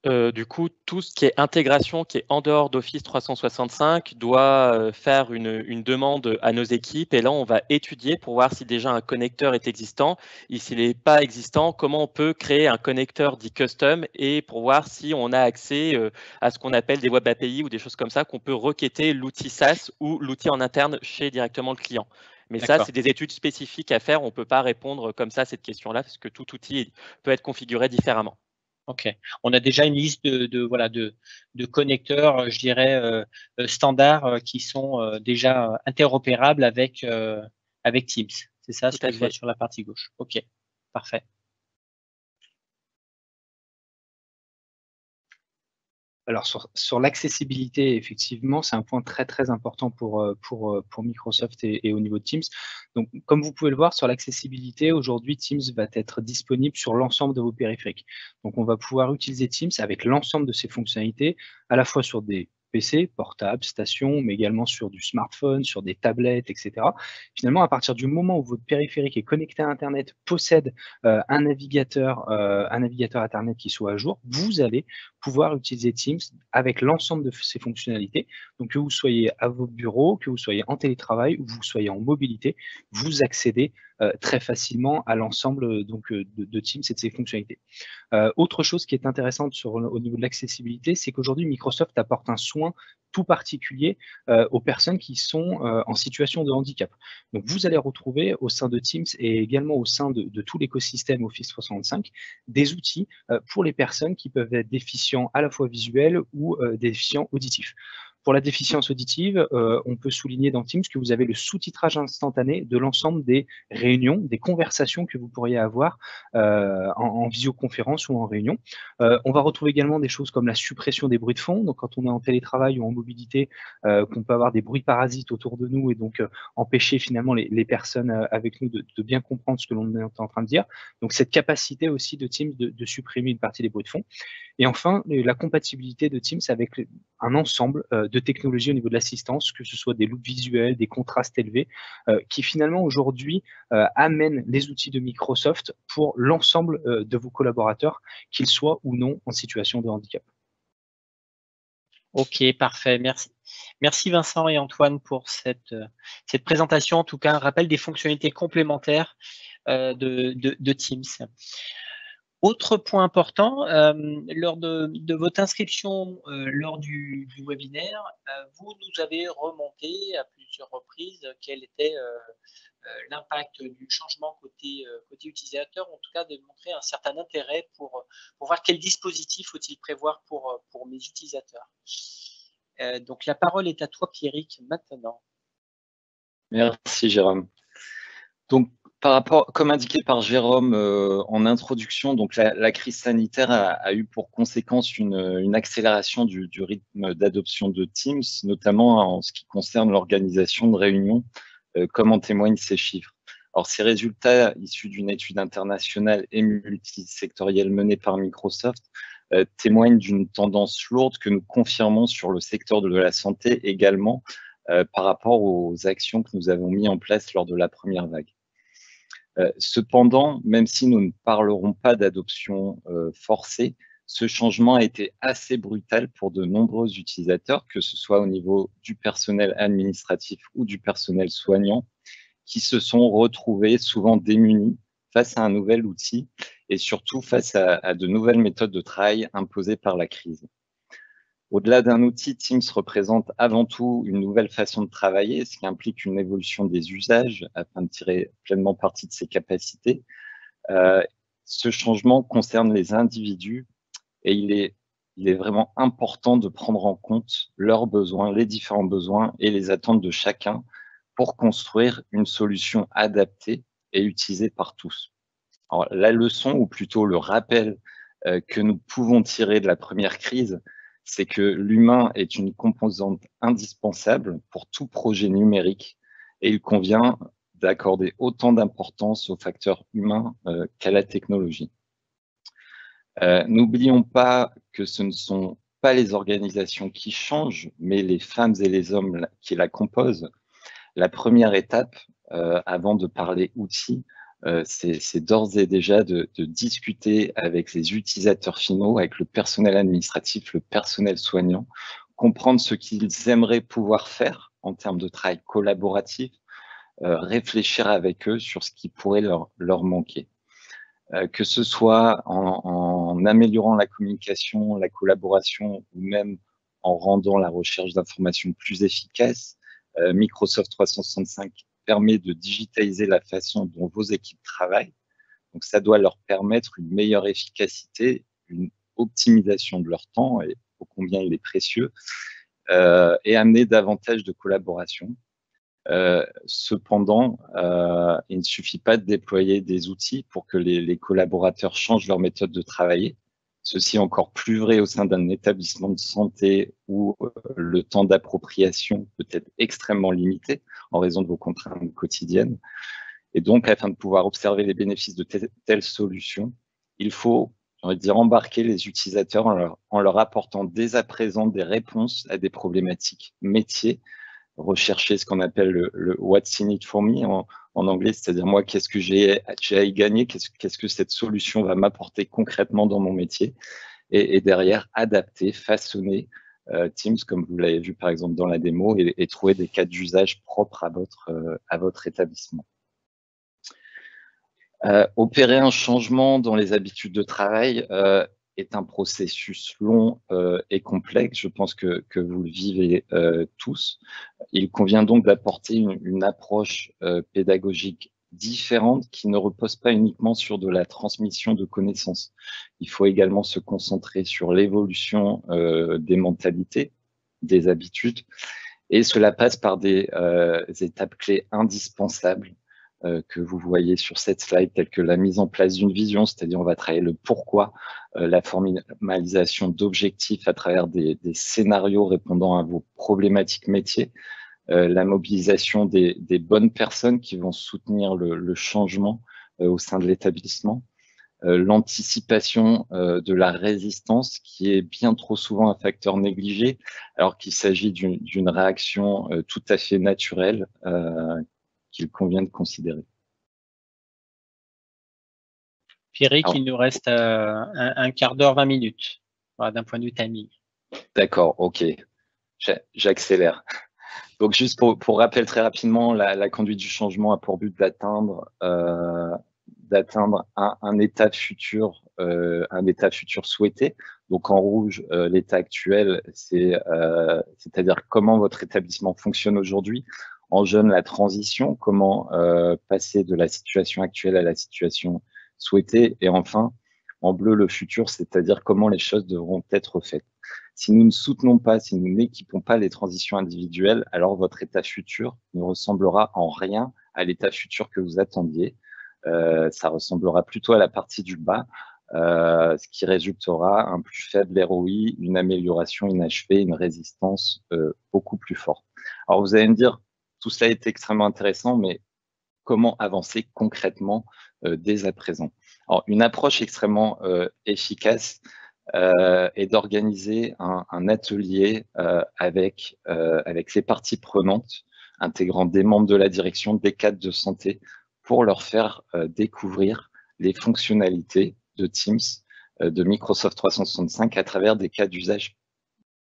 Du coup, tout ce qui est intégration, qui est en dehors d'Office 365, doit faire une demande à nos équipes. Et là, on va étudier pour voir si déjà un connecteur est existant. Et s'il n'est pas existant, comment on peut créer un connecteur dit custom et pour voir si on a accès à ce qu'on appelle des web API ou des choses comme ça, qu'on peut requêter l'outil SaaS ou l'outil en interne chez directement le client. Mais ça, c'est des études spécifiques à faire. On ne peut pas répondre comme ça à cette question-là parce que tout outil peut être configuré différemment. Ok. On a déjà une liste de connecteurs, je dirais, standards qui sont déjà interopérables avec Teams. C'est ça ce que je vois sur la partie gauche. Ok, parfait. Alors, sur l'accessibilité, effectivement, c'est un point très, très important pour Microsoft et au niveau de Teams. Donc, comme vous pouvez le voir, sur l'accessibilité, aujourd'hui, Teams va être disponible sur l'ensemble de vos périphériques. Donc, on va pouvoir utiliser Teams avec l'ensemble de ses fonctionnalités, à la fois sur des PC, portables, stations, mais également sur du smartphone, sur des tablettes, etc. Finalement, à partir du moment où votre périphérique est connecté à Internet, possède un navigateur Internet qui soit à jour, vous allez pouvoir utiliser Teams avec l'ensemble de ses fonctionnalités. Donc, que vous soyez à vos bureaux, que vous soyez en télétravail ou que vous soyez en mobilité, vous accédez très facilement à l'ensemble de Teams et de ses fonctionnalités. Autre chose qui est intéressante au niveau de l'accessibilité, c'est qu'aujourd'hui, Microsoft apporte un soin tout particulier aux personnes qui sont en situation de handicap. Donc, vous allez retrouver au sein de Teams et également au sein de tout l'écosystème Office 365 des outils pour les personnes qui peuvent être déficients à la fois visuels ou déficients auditifs. Pour la déficience auditive, on peut souligner dans Teams que vous avez le sous-titrage instantané de l'ensemble des réunions, des conversations que vous pourriez avoir en visioconférence ou en réunion. On va retrouver également des choses comme la suppression des bruits de fond. Donc, quand on est en télétravail ou en mobilité, qu'on peut avoir des bruits parasites autour de nous et donc empêcher finalement les personnes avec nous de bien comprendre ce que l'on est en train de dire. Donc, cette capacité aussi de Teams de supprimer une partie des bruits de fond. Et enfin, la compatibilité de Teams avec un ensemble de technologies au niveau de l'assistance, que ce soit des looks visuels, des contrastes élevés, qui finalement aujourd'hui amènent les outils de Microsoft pour l'ensemble de vos collaborateurs, qu'ils soient ou non en situation de handicap. Ok, parfait, merci. Merci Vincent et Antoine pour cette présentation, en tout cas un rappel des fonctionnalités complémentaires de Teams. Autre point important, lors de votre inscription lors du webinaire, vous nous avez remonté à plusieurs reprises quel était l'impact du changement côté utilisateur, en tout cas de montrer un certain intérêt pour voir quel dispositif faut-il prévoir pour mes utilisateurs. Donc la parole est à toi Pierrick maintenant. Merci Jérôme. Donc, comme indiqué par Jérôme en introduction, donc la crise sanitaire a eu pour conséquence une accélération du rythme d'adoption de Teams, notamment en ce qui concerne l'organisation de réunions, comme en témoignent ces chiffres. Alors, ces résultats issus d'une étude internationale et multisectorielle menée par Microsoft témoignent d'une tendance lourde que nous confirmons sur le secteur de la santé également par rapport aux actions que nous avons mises en place lors de la première vague. Cependant, même si nous ne parlerons pas d'adoption forcée, ce changement a été assez brutal pour de nombreux utilisateurs, que ce soit au niveau du personnel administratif ou du personnel soignant, qui se sont retrouvés souvent démunis face à un nouvel outil et surtout face à de nouvelles méthodes de travail imposées par la crise. Au-delà d'un outil, Teams représente avant tout une nouvelle façon de travailler, ce qui implique une évolution des usages afin de tirer pleinement parti de ses capacités. Ce changement concerne les individus et il est vraiment important de prendre en compte leurs besoins, les différents besoins et les attentes de chacun pour construire une solution adaptée et utilisée par tous. Alors, la leçon, ou plutôt le rappel que nous pouvons tirer de la première crise, c'est que l'humain est une composante indispensable pour tout projet numérique et il convient d'accorder autant d'importance au facteur humain qu'à la technologie. N'oublions pas que ce ne sont pas les organisations qui changent, mais les femmes et les hommes qui la composent. La première étape, avant de parler outils, c'est d'ores et déjà de discuter avec les utilisateurs finaux, avec le personnel administratif, le personnel soignant, comprendre ce qu'ils aimeraient pouvoir faire en termes de travail collaboratif, réfléchir avec eux sur ce qui pourrait leur manquer. Que ce soit en améliorant la communication, la collaboration ou même en rendant la recherche d'informations plus efficace, Microsoft 365 permet de digitaliser la façon dont vos équipes travaillent. Donc, ça doit leur permettre une meilleure efficacité, une optimisation de leur temps, et ô combien il est précieux, et amener davantage de collaboration. Cependant, il ne suffit pas de déployer des outils pour que les collaborateurs changent leur méthode de travailler. Ceci est encore plus vrai au sein d'un établissement de santé où le temps d'appropriation peut être extrêmement limité en raison de vos contraintes quotidiennes. Et donc, afin de pouvoir observer les bénéfices de telles solutions, il faut, j'ai envie de dire, embarquer les utilisateurs en leur apportant dès à présent des réponses à des problématiques métiers, rechercher ce qu'on appelle le What's in it for me en anglais, c'est-à-dire moi, qu'est-ce que j'ai à y gagner, qu'est-ce que cette solution va m'apporter concrètement dans mon métier, et derrière adapter, façonner Teams, comme vous l'avez vu par exemple dans la démo, et trouver des cas d'usage propres à votre établissement. Opérer un changement dans les habitudes de travail est un processus long et complexe. Je pense que vous le vivez tous. Il convient donc d'apporter une approche pédagogique différente qui ne repose pas uniquement sur de la transmission de connaissances. Il faut également se concentrer sur l'évolution des mentalités, des habitudes, et cela passe par des étapes clés indispensables que vous voyez sur cette slide, telles que la mise en place d'une vision, c'est-à-dire on va travailler le pourquoi, la formalisation d'objectifs à travers des scénarios répondant à vos problématiques métiers, la mobilisation des bonnes personnes qui vont soutenir le changement au sein de l'établissement, l'anticipation de la résistance qui est bien trop souvent un facteur négligé, alors qu'il s'agit d'une réaction tout à fait naturelle qu'il convient de considérer. Pierrick, il nous reste un quart d'heure, 20 minutes, voilà, d'un point de vue timing. D'accord, ok. J'accélère. Donc, juste pour rappel très rapidement, la conduite du changement a pour but d'atteindre un état futur souhaité. Donc, en rouge, l'état actuel, c'est-à-dire comment votre établissement fonctionne aujourd'hui. En jaune, la transition, comment passer de la situation actuelle à la situation souhaitée. Et enfin, en bleu, le futur, c'est-à-dire comment les choses devront être faites. Si nous ne soutenons pas, si nous n'équipons pas les transitions individuelles, alors votre état futur ne ressemblera en rien à l'état futur que vous attendiez. Ça ressemblera plutôt à la partie du bas, ce qui résultera un plus faible ROI, une amélioration inachevée, une résistance beaucoup plus forte. Alors vous allez me dire, tout cela est extrêmement intéressant, mais comment avancer concrètement dès à présent? Alors, une approche extrêmement efficace est d'organiser un atelier avec les parties prenantes, intégrant des membres de la direction, des cadres de santé, pour leur faire découvrir les fonctionnalités de Teams, de Microsoft 365 à travers des cas d'usage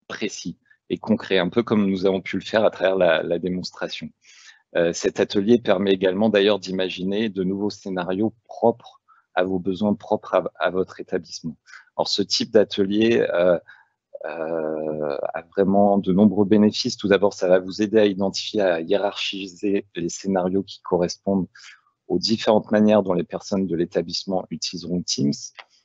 précis et concrets, un peu comme nous avons pu le faire à travers la démonstration. Cet atelier permet également d'ailleurs d'imaginer de nouveaux scénarios propres à vos besoins, propres à votre établissement. Alors, ce type d'atelier a vraiment de nombreux bénéfices. Tout d'abord, ça va vous aider à identifier, à hiérarchiser les scénarios qui correspondent aux différentes manières dont les personnes de l'établissement utiliseront Teams.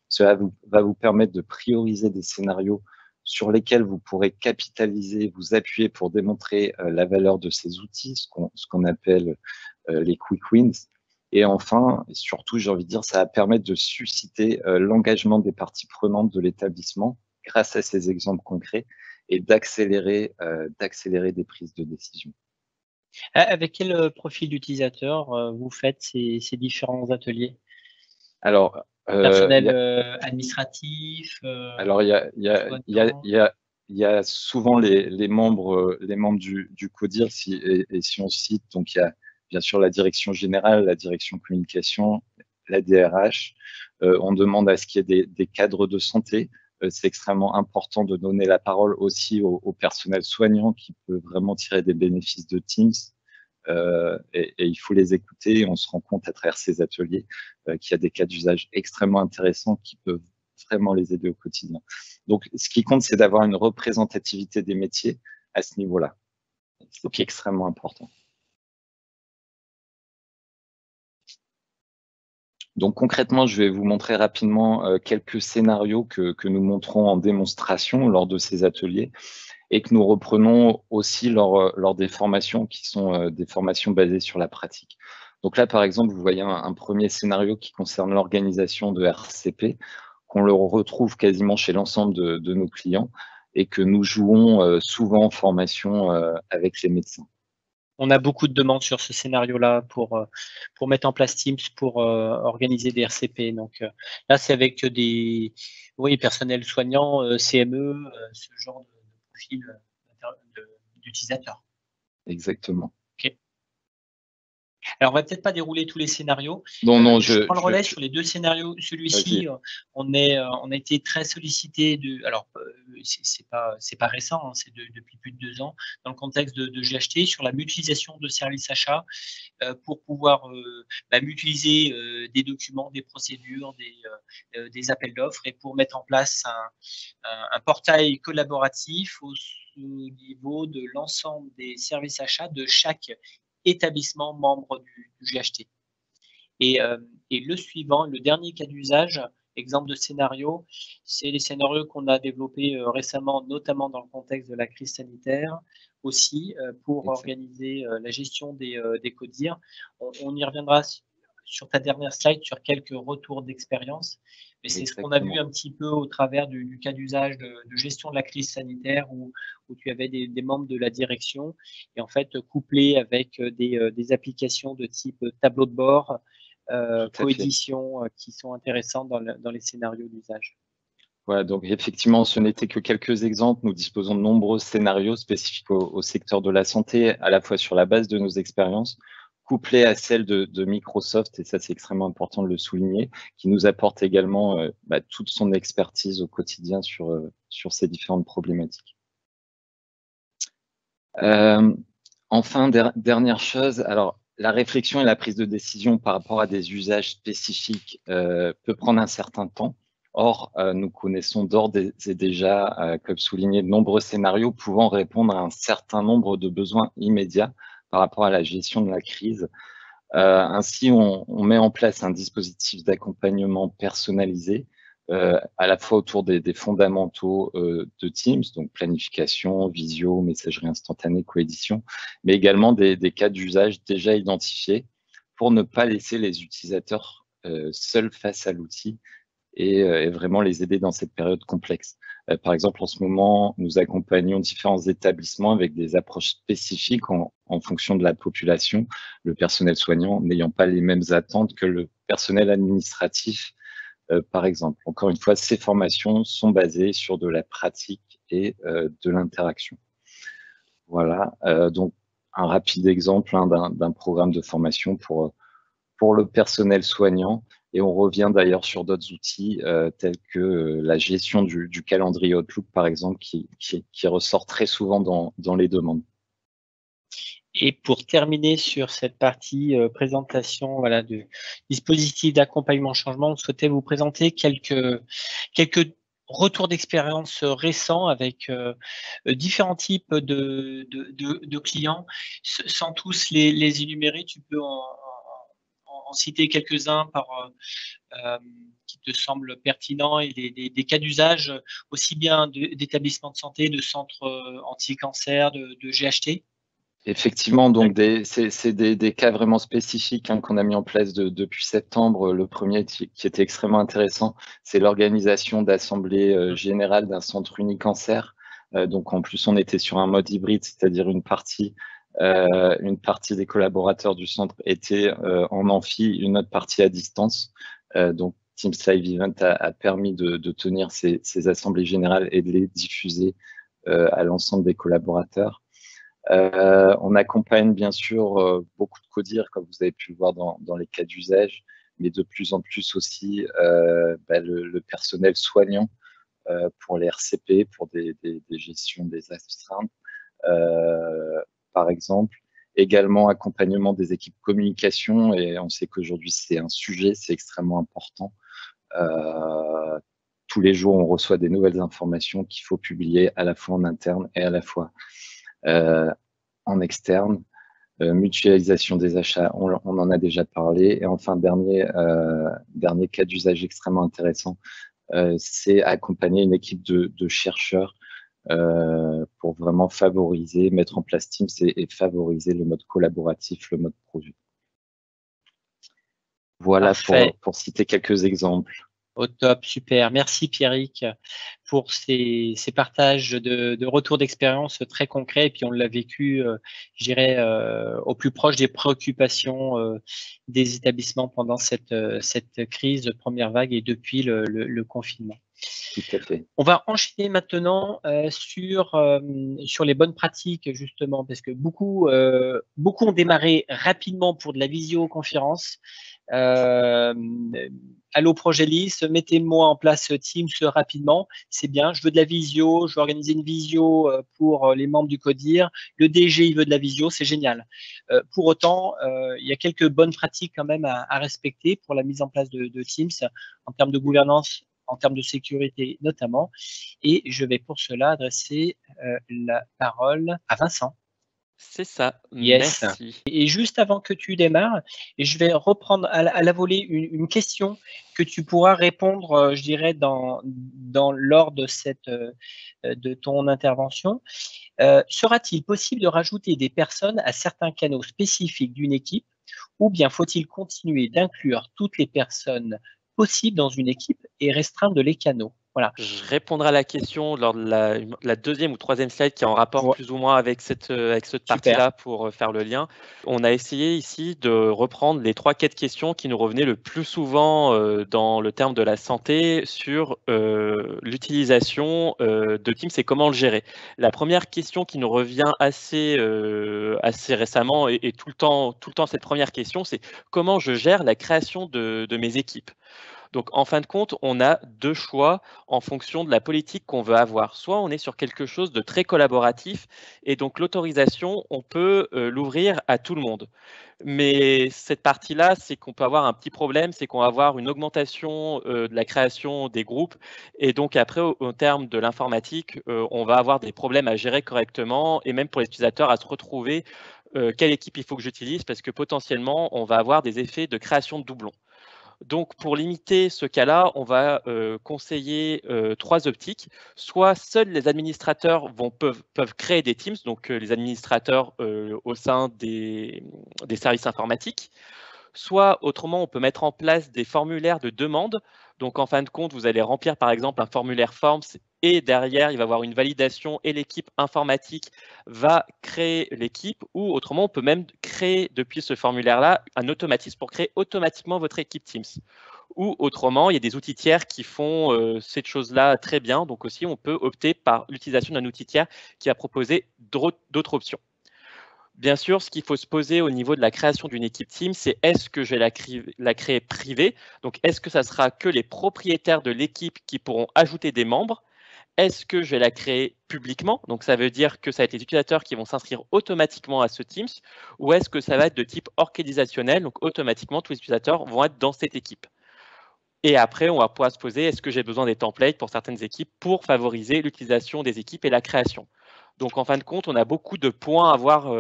Cela va vous permettre de prioriser des scénarios sur lesquels vous pourrez capitaliser, vous appuyer pour démontrer la valeur de ces outils, ce qu'on appelle les quick wins. Et enfin, et surtout, j'ai envie de dire, ça va permettre de susciter l'engagement des parties prenantes de l'établissement grâce à ces exemples concrets et d'accélérer des prises de décision. Avec quel profil d'utilisateur vous faites ces différents ateliers? Alors, personnel administratif. Alors, il y a souvent les membres du CODIR, et si on cite, donc il y a bien sûr la direction générale, la direction communication, la DRH. On demande à ce qu'il y ait des cadres de santé. C'est extrêmement important de donner la parole aussi au personnel soignant qui peut vraiment tirer des bénéfices de Teams. Et il faut les écouter. Et on se rend compte à travers ces ateliers qu'il y a des cas d'usage extrêmement intéressants qui peuvent vraiment les aider au quotidien. Donc, ce qui compte, c'est d'avoir une représentativité des métiers à ce niveau-là. C'est extrêmement important. Donc concrètement, je vais vous montrer rapidement quelques scénarios que nous montrons en démonstration lors de ces ateliers et que nous reprenons aussi lors des formations qui sont des formations basées sur la pratique. Donc là, par exemple, vous voyez un premier scénario qui concerne l'organisation de RCP, qu'on le retrouve quasiment chez l'ensemble de nos clients et que nous jouons souvent en formation avec les médecins. On a beaucoup de demandes sur ce scénario-là pour mettre en place Teams, pour organiser des RCP. Donc là, c'est avec des personnels soignants, CME, ce genre de profil d'utilisateurs. Exactement. Okay. Alors, on va peut-être pas dérouler tous les scénarios. Non, je prends le relais sur les deux scénarios. Celui-ci, on a été très sollicité. Alors, c'est pas récent, hein, c'est depuis plus de 2 ans, dans le contexte de GHT, sur la mutualisation de services achats pour pouvoir mutualiser des documents, des procédures, des appels d'offres et pour mettre en place un portail collaboratif au niveau de l'ensemble des services achats de chaque établissement membre du GHT. Et le suivant, le dernier cas d'usage, exemple de scénario, c'est les scénarios qu'on a développés récemment, notamment dans le contexte de la crise sanitaire, aussi pour organiser la gestion des CODIR. On y reviendra sur ta dernière slide, sur quelques retours d'expérience. Mais c'est ce qu'on a vu un petit peu au travers du cas d'usage de gestion de la crise sanitaire où tu avais des membres de la direction et en fait couplé avec des applications de type tableau de bord, coédition qui sont intéressantes dans les scénarios d'usage. Voilà, donc effectivement, ce n'était que quelques exemples. Nous disposons de nombreux scénarios spécifiques au secteur de la santé, à la fois sur la base de nos expériences, couplées à celles de Microsoft, et ça c'est extrêmement important de le souligner, qui nous apporte également toute son expertise au quotidien sur ces différentes problématiques. Enfin, dernière chose, alors la réflexion et la prise de décision par rapport à des usages spécifiques peut prendre un certain temps. Or, nous connaissons d'ores et déjà, comme souligné, de nombreux scénarios pouvant répondre à un certain nombre de besoins immédiats par rapport à la gestion de la crise. Ainsi, on met en place un dispositif d'accompagnement personnalisé, à la fois autour des fondamentaux de Teams, donc planification, visio, messagerie instantanée, coédition, mais également des cas d'usage déjà identifiés pour ne pas laisser les utilisateurs seuls face à l'outil et vraiment les aider dans cette période complexe. Par exemple, en ce moment, nous accompagnons différents établissements avec des approches spécifiques en fonction de la population, le personnel soignant n'ayant pas les mêmes attentes que le personnel administratif, par exemple. Encore une fois, ces formations sont basées sur de la pratique et de l'interaction. Voilà, donc un rapide exemple d'un programme de formation pour le personnel soignant. Et on revient d'ailleurs sur d'autres outils tels que la gestion du calendrier Outlook, par exemple, qui ressort très souvent dans les demandes. Et pour terminer sur cette partie présentation du dispositif d'accompagnement changement, on souhaitait vous présenter quelques retours d'expérience récents avec différents types de clients. Sans tous les énumérer, tu peux en citer quelques-uns qui te semblent pertinents et des cas d'usage aussi bien d'établissements de santé, de centres anti-cancer, de GHT. Effectivement, donc c'est des cas vraiment spécifiques qu'on a mis en place depuis septembre. Le premier qui était extrêmement intéressant, c'est l'organisation d'assemblée générale d'un centre unicancer. Donc en plus, on était sur un mode hybride, c'est-à-dire une partie des collaborateurs du centre était en amphi, une autre partie à distance. Donc Teams Live Event a permis de tenir ces assemblées générales et de les diffuser à l'ensemble des collaborateurs. On accompagne bien sûr beaucoup de codir, comme vous avez pu le voir dans les cas d'usage, mais de plus en plus aussi le personnel soignant pour les RCP, pour des gestions des astreintes, par exemple. Également accompagnement des équipes communication, et on sait qu'aujourd'hui c'est un sujet, c'est extrêmement important. Tous les jours, on reçoit des nouvelles informations qu'il faut publier à la fois en interne et à la fois en externe. Mutualisation des achats, on en a déjà parlé. Et enfin, dernier cas d'usage extrêmement intéressant, c'est accompagner une équipe de chercheurs pour vraiment favoriser, mettre en place Teams et favoriser le mode collaboratif, le mode projet. Voilà pour citer quelques exemples. Au top, super. Merci Pierrick pour ces partages de retours d'expérience très concrets. Et puis on l'a vécu, je dirais, au plus proche des préoccupations des établissements pendant cette crise de première vague et depuis le confinement. Tout à fait. On va enchaîner maintenant sur les bonnes pratiques, justement, parce que beaucoup ont démarré rapidement pour de la visioconférence. Allô Progelis, mettez-moi en place Teams rapidement, c'est bien, je veux de la visio, je veux organiser une visio pour les membres du CODIR, le DG il veut de la visio, c'est génial. Pour autant, il y a quelques bonnes pratiques quand même à respecter pour la mise en place de Teams en termes de gouvernance, en termes de sécurité notamment, et je vais pour cela adresser la parole à Vincent. C'est ça, yes. Merci. Et juste avant que tu démarres, je vais reprendre à la volée une question que tu pourras répondre, je dirais, lors de ton intervention. Sera-t-il possible de rajouter des personnes à certains canaux spécifiques d'une équipe, ou bien faut-il continuer d'inclure toutes les personnes possibles dans une équipe et restreindre les canaux? Voilà. Je répondrai à la question lors de la deuxième ou troisième slide qui est en rapport plus ou moins avec cette partie-là pour faire le lien. On a essayé ici de reprendre les 3-4 questions qui nous revenaient le plus souvent dans le terme de la santé sur l'utilisation de Teams et comment le gérer. La première question qui nous revient assez récemment et tout le temps cette première question, c'est comment je gère la création de mes équipes. Donc, en fin de compte, on a deux choix en fonction de la politique qu'on veut avoir. Soit on est sur quelque chose de très collaboratif et donc l'autorisation, on peut l'ouvrir à tout le monde. Mais cette partie-là, c'est qu'on peut avoir un petit problème, c'est qu'on va avoir une augmentation de la création des groupes. Et donc après, au terme de l'informatique, on va avoir des problèmes à gérer correctement et même pour les utilisateurs à se retrouver quelle équipe il faut que j'utilise parce que potentiellement, on va avoir des effets de création de doublons. Donc, pour limiter ce cas-là, on va conseiller 3 optiques. Soit seuls les administrateurs peuvent créer des Teams, donc les administrateurs au sein des services informatiques. Soit, autrement, on peut mettre en place des formulaires de demande. Donc, en fin de compte, vous allez remplir, par exemple, un formulaire Forms et derrière, il va y avoir une validation et l'équipe informatique va créer l'équipe. Ou, autrement, on peut même créer, depuis ce formulaire-là, un automatisme pour créer automatiquement votre équipe Teams. Ou, autrement, il y a des outils tiers qui font cette chose-là très bien. Donc, aussi, on peut opter par l'utilisation d'un outil tiers qui va proposer d'autres options. Bien sûr, ce qu'il faut se poser au niveau de la création d'une équipe Teams, c'est est-ce que je vais la créer privée? Donc, est-ce que ça sera que les propriétaires de l'équipe qui pourront ajouter des membres? Est-ce que je vais la créer publiquement? Donc, ça veut dire que ça va être les utilisateurs qui vont s'inscrire automatiquement à ce Teams. Ou est-ce que ça va être de type organisationnel? Donc, automatiquement, tous les utilisateurs vont être dans cette équipe. Et après, on va pouvoir se poser, est-ce que j'ai besoin des templates pour certaines équipes pour favoriser l'utilisation des équipes et la création? Donc, en fin de compte, on a beaucoup de points à voir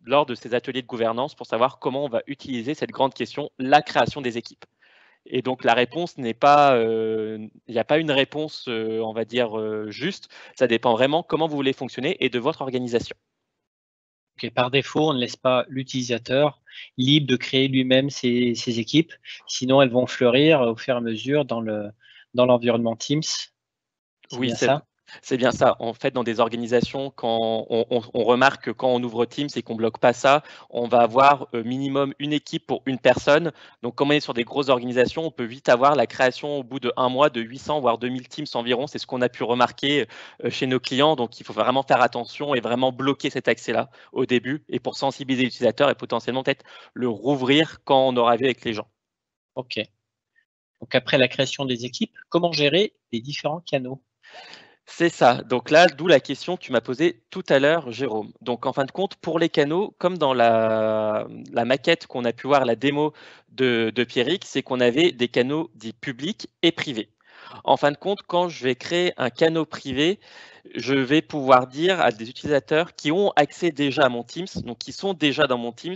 lors de ces ateliers de gouvernance pour savoir comment on va utiliser cette grande question, la création des équipes. Et donc, la réponse n'est pas, il n'y a pas une réponse, on va dire, juste. Ça dépend vraiment comment vous voulez fonctionner et de votre organisation. Okay, par défaut, on ne laisse pas l'utilisateur libre de créer lui-même ses équipes. Sinon, elles vont fleurir au fur et à mesure dans l'environnement Teams. Oui, C'est bien ça. En fait, dans des organisations, quand on remarque que quand on ouvre Teams et qu'on ne bloque pas ça, on va avoir minimum une équipe pour une personne. Donc, comme on est sur des grosses organisations, on peut vite avoir la création au bout d'1 mois de 800 voire 2000 Teams environ. C'est ce qu'on a pu remarquer chez nos clients. Donc, il faut vraiment faire attention et vraiment bloquer cet accès-là au début et pour sensibiliser l'utilisateur et potentiellement peut-être le rouvrir quand on aura vu avec les gens. OK. Donc, après la création des équipes, comment gérer les différents canaux? C'est ça. Donc là, d'où la question que tu m'as posée tout à l'heure, Jérôme. Donc en fin de compte, pour les canaux, comme dans la maquette qu'on a pu voir, la démo de Pierrick, c'est qu'on avait des canaux dits publics et privés. En fin de compte, quand je vais créer un canal privé, je vais pouvoir dire à des utilisateurs qui ont accès déjà à mon Teams, donc qui sont déjà dans mon Teams,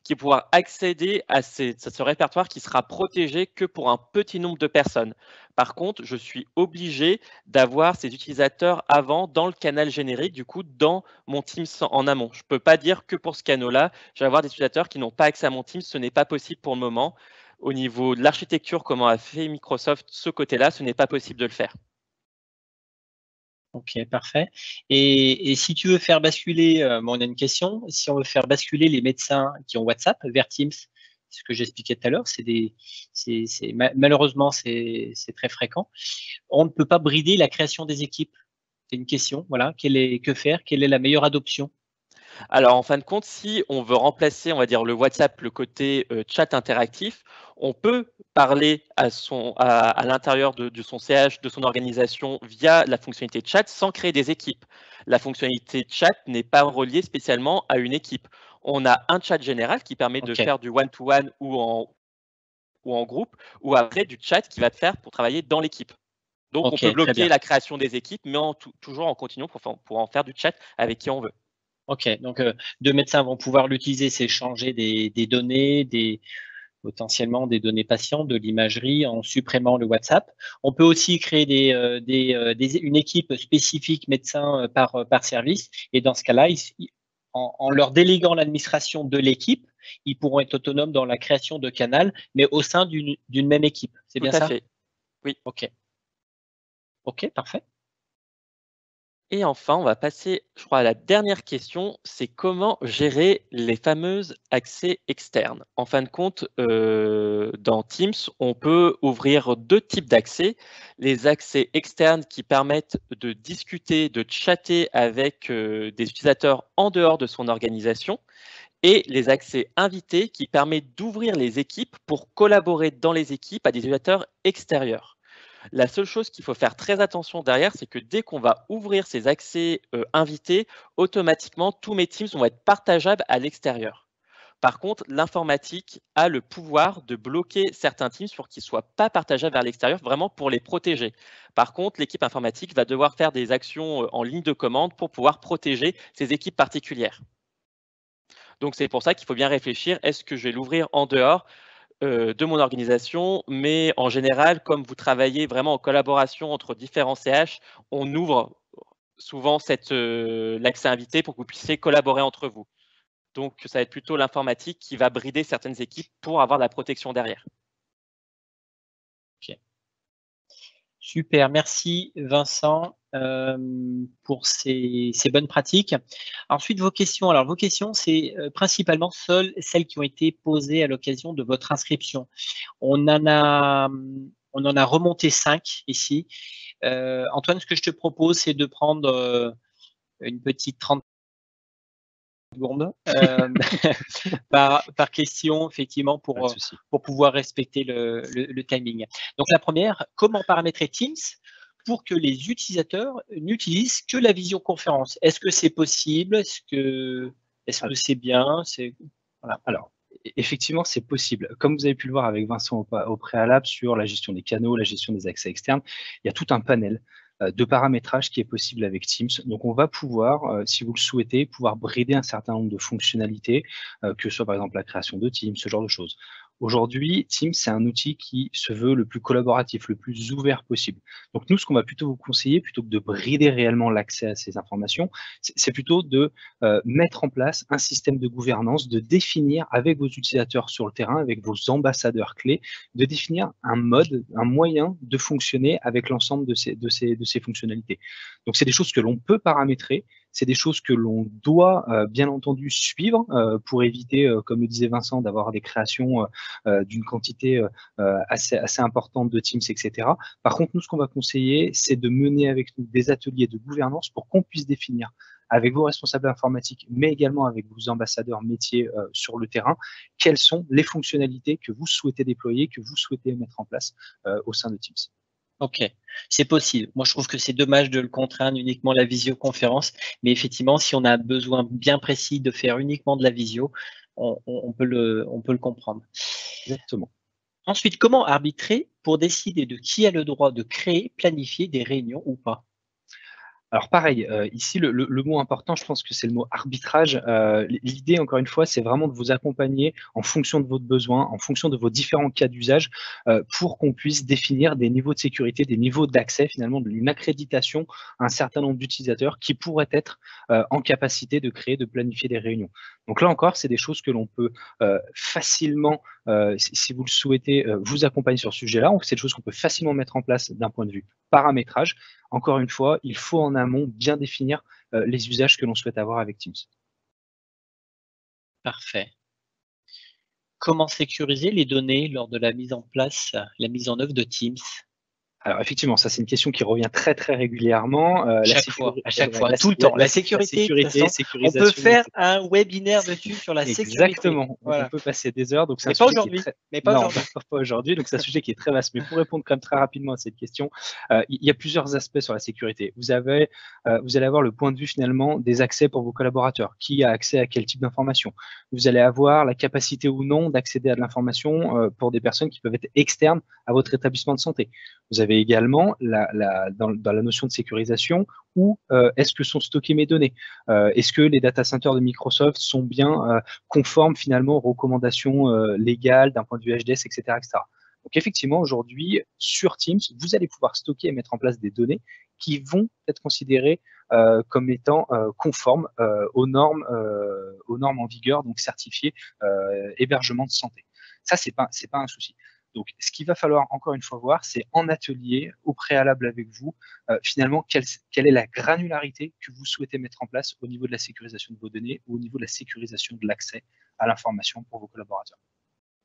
qui vont pouvoir accéder à ce répertoire qui sera protégé que pour un petit nombre de personnes. Par contre, je suis obligé d'avoir ces utilisateurs avant dans le canal générique, du coup, dans mon Teams en amont. Je ne peux pas dire que pour ce canal-là, je vais avoir des utilisateurs qui n'ont pas accès à mon Teams. Ce n'est pas possible pour le moment. Au niveau de l'architecture, comment a fait Microsoft ce côté-là, ce n'est pas possible de le faire. OK, parfait. Et si tu veux faire basculer, on a une question, si on veut faire basculer les médecins qui ont WhatsApp vers Teams, ce que j'expliquais tout à l'heure, malheureusement, c'est très fréquent. On ne peut pas brider la création des équipes. C'est une question, voilà. Que faire? Quelle est la meilleure adoption? Alors, en fin de compte, si on veut remplacer, on va dire, le WhatsApp, le côté chat interactif, on peut parler à l'intérieur de son CH, de son organisation via la fonctionnalité chat sans créer des équipes. La fonctionnalité chat n'est pas reliée spécialement à une équipe. On a un chat général qui permet de OK, faire du one-to-one ou en groupe, ou après du chat qui va te faire pour travailler dans l'équipe. Donc, on peut OK, très bloquer bien. la création des équipes, mais toujours en continuant pour en faire du chat avec qui on veut. OK, donc 2 médecins vont pouvoir l'utiliser, s'échanger des données, potentiellement des données patients, de l'imagerie en supprimant le WhatsApp. On peut aussi créer une équipe spécifique médecin par service et dans ce cas-là, en leur déléguant l'administration de l'équipe, ils pourront être autonomes dans la création de canal, mais au sein d'une même équipe. C'est Tout bien à ça? fait. Oui. OK. OK, parfait. Et enfin, on va passer, je crois, à la dernière question, c'est comment gérer les fameuses accès externes. En fin de compte, dans Teams, on peut ouvrir 2 types d'accès. Les accès externes qui permettent de discuter, de chatter avec des utilisateurs en dehors de son organisation et les accès invités qui permettent d'ouvrir les équipes pour collaborer dans les équipes à des utilisateurs extérieurs. La seule chose qu'il faut faire très attention derrière, c'est que dès qu'on va ouvrir ces accès invités, automatiquement, tous mes Teams vont être partageables à l'extérieur. Par contre, l'informatique a le pouvoir de bloquer certains Teams pour qu'ils ne soient pas partageables vers l'extérieur, vraiment pour les protéger. Par contre, l'équipe informatique va devoir faire des actions en ligne de commande pour pouvoir protéger ces équipes particulières. Donc, c'est pour ça qu'il faut bien réfléchir, est-ce que je vais l'ouvrir en dehors de mon organisation, mais en général, comme vous travaillez vraiment en collaboration entre différents CH, on ouvre souvent l'accès invité pour que vous puissiez collaborer entre vous. Donc, ça va être plutôt l'informatique qui va brider certaines équipes pour avoir de la protection derrière. OK. Super, merci Vincent pour ces bonnes pratiques. Ensuite, vos questions. Alors, vos questions, c'est principalement celles qui ont été posées à l'occasion de votre inscription. On en a remonté 5 ici. Antoine, ce que je te propose, c'est de prendre une petite 30 secondes par question, effectivement, Pas de souci. pour pouvoir respecter le timing. Donc, la première, comment paramétrer Teams pour que les utilisateurs n'utilisent que la visioconférence? Est-ce que c'est possible? Est-ce que c'est bien? Voilà. Alors, effectivement, c'est possible. Comme vous avez pu le voir avec Vincent au préalable sur la gestion des canaux, la gestion des accès externes, il y a tout un panel de paramétrage qui est possible avec Teams. Donc, on va pouvoir, si vous le souhaitez, pouvoir brider un certain nombre de fonctionnalités, que ce soit par exemple la création de Teams, ce genre de choses. Aujourd'hui, Teams, c'est un outil qui se veut le plus collaboratif, le plus ouvert possible. Donc nous, ce qu'on va plutôt vous conseiller, plutôt que de brider réellement l'accès à ces informations, c'est plutôt de mettre en place un système de gouvernance, de définir avec vos utilisateurs sur le terrain, avec vos ambassadeurs clés, de définir un mode, un moyen de fonctionner avec l'ensemble de ces fonctionnalités. Donc c'est des choses que l'on peut paramétrer, c'est des choses que l'on doit bien entendu suivre pour éviter, comme le disait Vincent, d'avoir des créations d'une quantité assez importante de Teams, etc. Par contre, nous, ce qu'on va conseiller, c'est de mener avec nous des ateliers de gouvernance pour qu'on puisse définir avec vos responsables informatiques, mais également avec vos ambassadeurs métiers sur le terrain, quelles sont les fonctionnalités que vous souhaitez déployer, que vous souhaitez mettre en place au sein de Teams. Ok, c'est possible. Moi, je trouve que c'est dommage de le contraindre uniquement à la visioconférence, mais effectivement, si on a besoin bien précis de faire uniquement de la visio, on peut le comprendre. Exactement. Ensuite, comment arbitrer pour décider de qui a le droit de créer, planifier des réunions ou pas? Alors pareil, ici le mot important, je pense que c'est le mot arbitrage. L'idée, encore une fois, c'est vraiment de vous accompagner en fonction de votre besoin, en fonction de vos différents cas d'usage, pour qu'on puisse définir des niveaux de sécurité, des niveaux d'accès, finalement, d'une accréditation à un certain nombre d'utilisateurs qui pourraient être en capacité de créer, de planifier des réunions. Donc là encore, c'est des choses que l'on peut facilement, si vous le souhaitez, vous accompagner sur ce sujet-là. C'est des choses qu'on peut facilement mettre en place d'un point de vue paramétrage. Encore une fois, il faut en amont bien définir les usages que l'on souhaite avoir avec Teams. Parfait. Comment sécuriser les données lors de la mise en place, la mise en œuvre de Teams? Alors effectivement, ça c'est une question qui revient très très régulièrement. À chaque fois, tout le temps. La sécurité, on peut faire un webinaire dessus sur la sécurité. Exactement, voilà. On peut passer des heures. Donc mais pas aujourd'hui. Pas aujourd'hui, donc c'est un sujet qui est très vaste. Mais pour répondre quand même très rapidement à cette question, il y a plusieurs aspects sur la sécurité. Vous allez avoir le point de vue finalement des accès pour vos collaborateurs. Qui a accès à quel type d'information? Vous allez avoir la capacité ou non d'accéder à de l'information pour des personnes qui peuvent être externes à votre établissement de santé. Vous avez également dans la notion de sécurisation où est-ce que sont stockées mes données, est-ce que les data centers de Microsoft sont bien conformes finalement aux recommandations légales d'un point de vue HDS, etc., etc. Donc effectivement, aujourd'hui, sur Teams, vous allez pouvoir stocker et mettre en place des données qui vont être considérées comme étant conformes aux normes en vigueur, donc certifiées hébergement de santé. Ça, c'est pas un souci. Donc, ce qu'il va falloir encore une fois voir, c'est en atelier, au préalable avec vous, finalement, quelle est la granularité que vous souhaitez mettre en place au niveau de la sécurisation de vos données ou au niveau de la sécurisation de l'accès à l'information pour vos collaborateurs.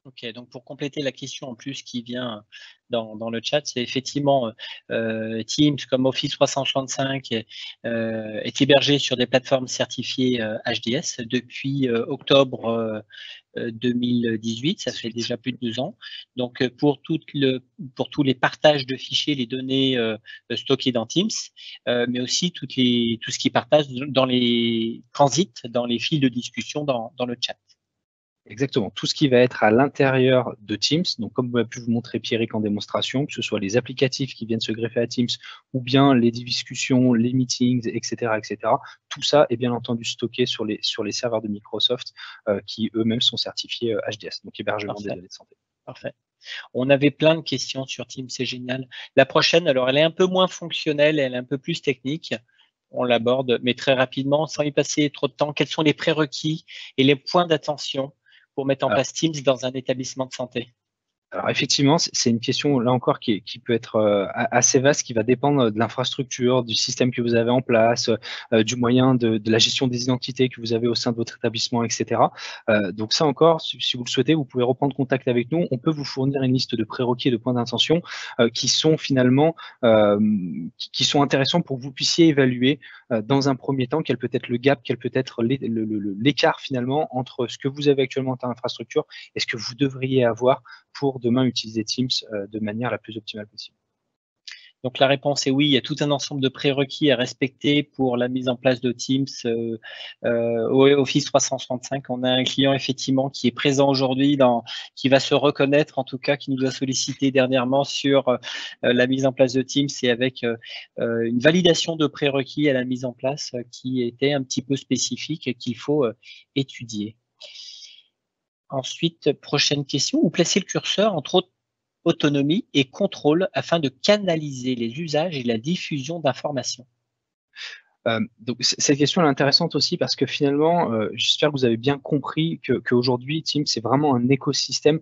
Ok, donc pour compléter la question en plus qui vient dans le chat, c'est effectivement Teams comme Office 365 est hébergé sur des plateformes certifiées HDS depuis octobre 2018, ça fait déjà plus de 2 ans. Donc pour tous les partages de fichiers, les données stockées dans Teams, mais aussi tout ce qui partage dans les transits, dans les fils de discussion dans le chat. Exactement. Tout ce qui va être à l'intérieur de Teams, donc comme a pu vous montrer Pierrick en démonstration, que ce soit les applicatifs qui viennent se greffer à Teams ou bien les discussions, les meetings, etc., etc. Tout ça est bien entendu stocké sur les serveurs de Microsoft qui eux-mêmes sont certifiés HDS, donc hébergement des données de santé. Parfait. On avait plein de questions sur Teams, c'est génial. La prochaine, alors elle est un peu moins fonctionnelle, elle est un peu plus technique. On l'aborde, mais très rapidement, sans y passer trop de temps. Quels sont les prérequis et les points d'attention pour mettre en place Teams dans un établissement de santé? Alors effectivement, c'est une question là encore qui peut être assez vaste, qui va dépendre de l'infrastructure, du système que vous avez en place, du moyen de la gestion des identités que vous avez au sein de votre établissement, etc. Donc ça encore, si vous le souhaitez, vous pouvez reprendre contact avec nous. On peut vous fournir une liste de prérequis et de points d'intention qui sont finalement qui sont intéressants pour que vous puissiez évaluer dans un premier temps quel peut être le gap, quel peut être l'écart finalement entre ce que vous avez actuellement en termes d'infrastructure et ce que vous devriez avoir pour demain utiliser Teams de manière la plus optimale possible. Donc la réponse est oui, il y a tout un ensemble de prérequis à respecter pour la mise en place de Teams au Office 365. On a un client effectivement qui est présent aujourd'hui, qui va se reconnaître en tout cas, qui nous a sollicité dernièrement sur la mise en place de Teams et avec une validation de prérequis à la mise en place qui était un petit peu spécifique et qu'il faut étudier. Ensuite, prochaine question. Où placer le curseur entre autonomie et contrôle afin de canaliser les usages et la diffusion d'informations? Donc cette question est intéressante aussi parce que finalement, j'espère que vous avez bien compris qu'aujourd'hui Teams, c'est vraiment un écosystème,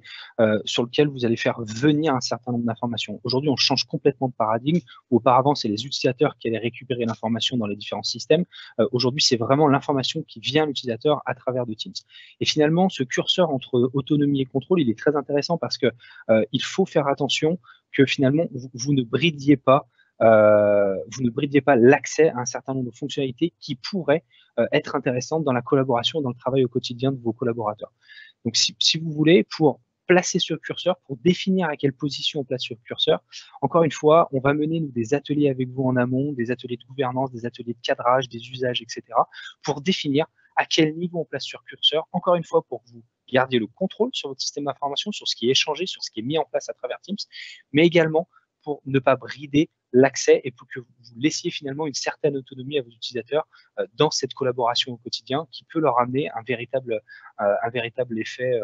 sur lequel vous allez faire venir un certain nombre d'informations. Aujourd'hui, on change complètement de paradigme, où auparavant, c'est les utilisateurs qui allaient récupérer l'information dans les différents systèmes. Aujourd'hui, c'est vraiment l'information qui vient à l'utilisateur à travers de Teams. Et finalement, ce curseur entre autonomie et contrôle, il est très intéressant parce que, il faut faire attention que finalement, vous ne bridiez pas l'accès à un certain nombre de fonctionnalités qui pourraient être intéressantes dans la collaboration, dans le travail au quotidien de vos collaborateurs. Donc, si vous voulez, pour placer ce curseur, pour définir à quelle position on place ce curseur, encore une fois, on va mener nous, des ateliers avec vous en amont, des ateliers de gouvernance, des ateliers de cadrage, des usages, etc., pour définir à quel niveau on place ce curseur, encore une fois, pour que vous gardiez le contrôle sur votre système d'information, sur ce qui est échangé, sur ce qui est mis en place à travers Teams, mais également pour ne pas brider l'accès et pour que vous laissiez finalement une certaine autonomie à vos utilisateurs dans cette collaboration au quotidien qui peut leur amener un véritable effet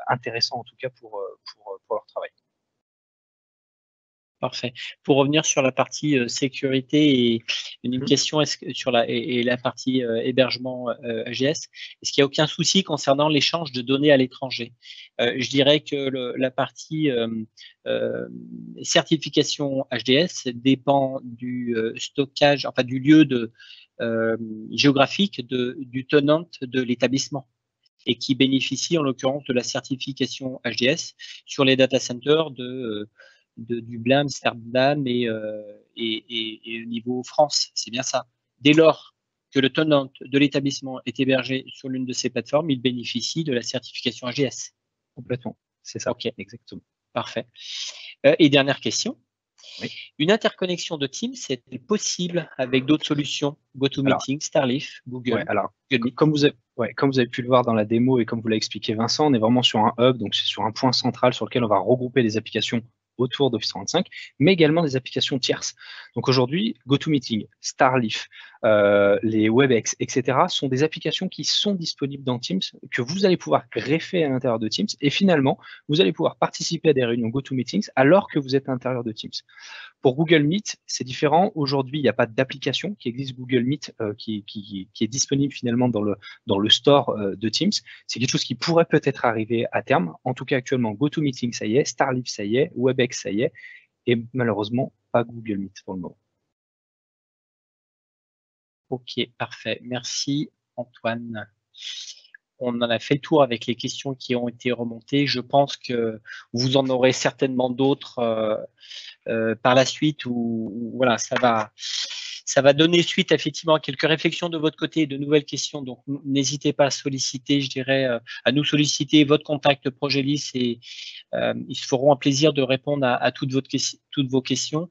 intéressant en tout cas pour leur travail. Parfait. Pour revenir sur la partie sécurité et une question sur la partie hébergement AGS, est-ce qu'il n'y a aucun souci concernant l'échange de données à l'étranger? Je dirais que la partie certification HDS dépend du stockage, enfin du lieu géographique du tenant de l'établissement et qui bénéficie en l'occurrence de la certification HDS sur les data centers de Dublin, Amsterdam et au niveau France. C'est bien ça. Dès lors que le tenant de l'établissement est hébergé sur l'une de ces plateformes, il bénéficie de la certification HDS. Complètement, c'est ça. Ok, exactement. Parfait. Et dernière question. Oui. Une interconnexion de Teams est-elle possible avec d'autres solutions, GoToMeeting, Starleaf, Google? Ouais, alors, comme vous avez pu le voir dans la démo et comme vous l'a expliqué Vincent, on est vraiment sur un hub, donc c'est sur un point central sur lequel on va regrouper des applications autour d'Office 365, mais également des applications tierces. Donc aujourd'hui, GoToMeeting, Starleaf, les WebEx, etc. sont des applications qui sont disponibles dans Teams, que vous allez pouvoir greffer à l'intérieur de Teams, et finalement, vous allez pouvoir participer à des réunions GoToMeetings alors que vous êtes à l'intérieur de Teams. Pour Google Meet, c'est différent. Aujourd'hui, il n'y a pas d'application qui existe Google Meet qui est disponible finalement dans le store de Teams. C'est quelque chose qui pourrait peut-être arriver à terme. En tout cas, actuellement, GoToMeeting, ça y est, Starleaf, ça y est, WebEx, ça y est, et malheureusement, pas Google Meet pour le moment. Ok, parfait. Merci Antoine. On en a fait le tour avec les questions qui ont été remontées. Je pense que vous en aurez certainement d'autres par la suite où voilà, ça va donner suite effectivement à quelques réflexions de votre côté, de nouvelles questions. Donc n'hésitez pas à solliciter, je dirais, à nous solliciter votre contact Progelis et ils se feront un plaisir de répondre à toutes vos questions.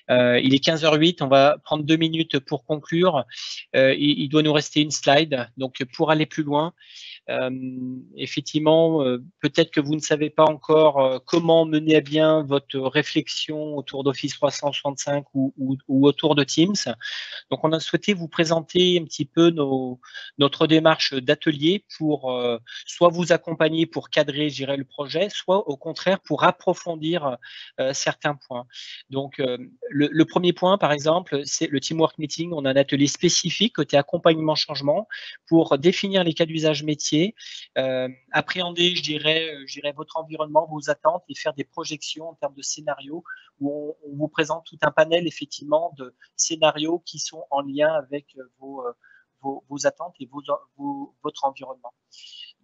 Il est 15h08, on va prendre 2 minutes pour conclure. Il doit nous rester une slide. Donc pour aller plus loin, effectivement, peut-être que vous ne savez pas encore comment mener à bien votre réflexion autour d'Office 365 ou autour de Teams. Donc, on a souhaité vous présenter un petit peu notre démarche d'atelier pour soit vous accompagner pour cadrer, gérer le projet, soit au contraire pour approfondir certains points. Donc, le premier point, par exemple, c'est le Teamwork Meeting. On a un atelier spécifique côté accompagnement changement pour définir les cas d'usage métier, appréhender, je dirais, votre environnement, vos attentes et faire des projections en termes de scénarios où on vous présente tout un panel effectivement de scénarios qui sont en lien avec vos attentes et votre environnement.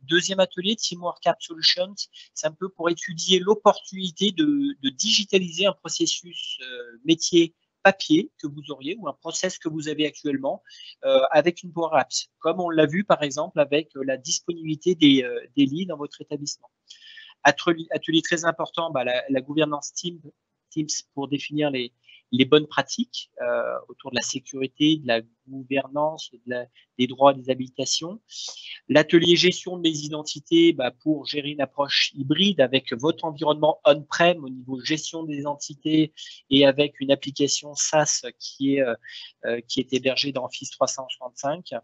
Deuxième atelier, Teamwork App Solutions, c'est un peu pour étudier l'opportunité de digitaliser un processus métier papier que vous auriez ou un process que vous avez actuellement avec une Power Apps, comme on l'a vu par exemple avec la disponibilité des lits dans votre établissement. Atelier très important, la gouvernance Teams pour définir les bonnes pratiques autour de la sécurité, de la gouvernance, des droits des habilitations. L'atelier gestion de mes identités pour gérer une approche hybride avec votre environnement on-prem au niveau gestion des entités et avec une application SaaS qui est hébergée dans Office 365.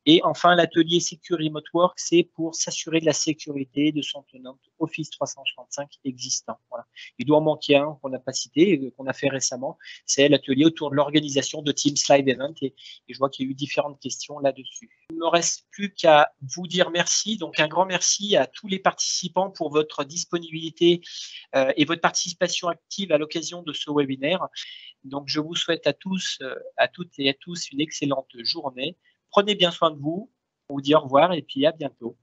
Et enfin, l'atelier Secure Remote Work, c'est pour s'assurer de la sécurité de son tenant Office 365 existant. Voilà. Il doit en manquer un qu'on n'a pas cité, qu'on a fait récemment, c'est l'atelier autour de l'organisation de Teams Live Event et je vois qu'il y a eu différentes questions là-dessus. Il ne me reste plus qu'à vous dire merci. Donc, un grand merci à tous les participants pour votre disponibilité et votre participation active à l'occasion de ce webinaire. Donc, je vous souhaite à tous, à toutes et à tous une excellente journée. Prenez bien soin de vous. On vous dit au revoir et puis à bientôt.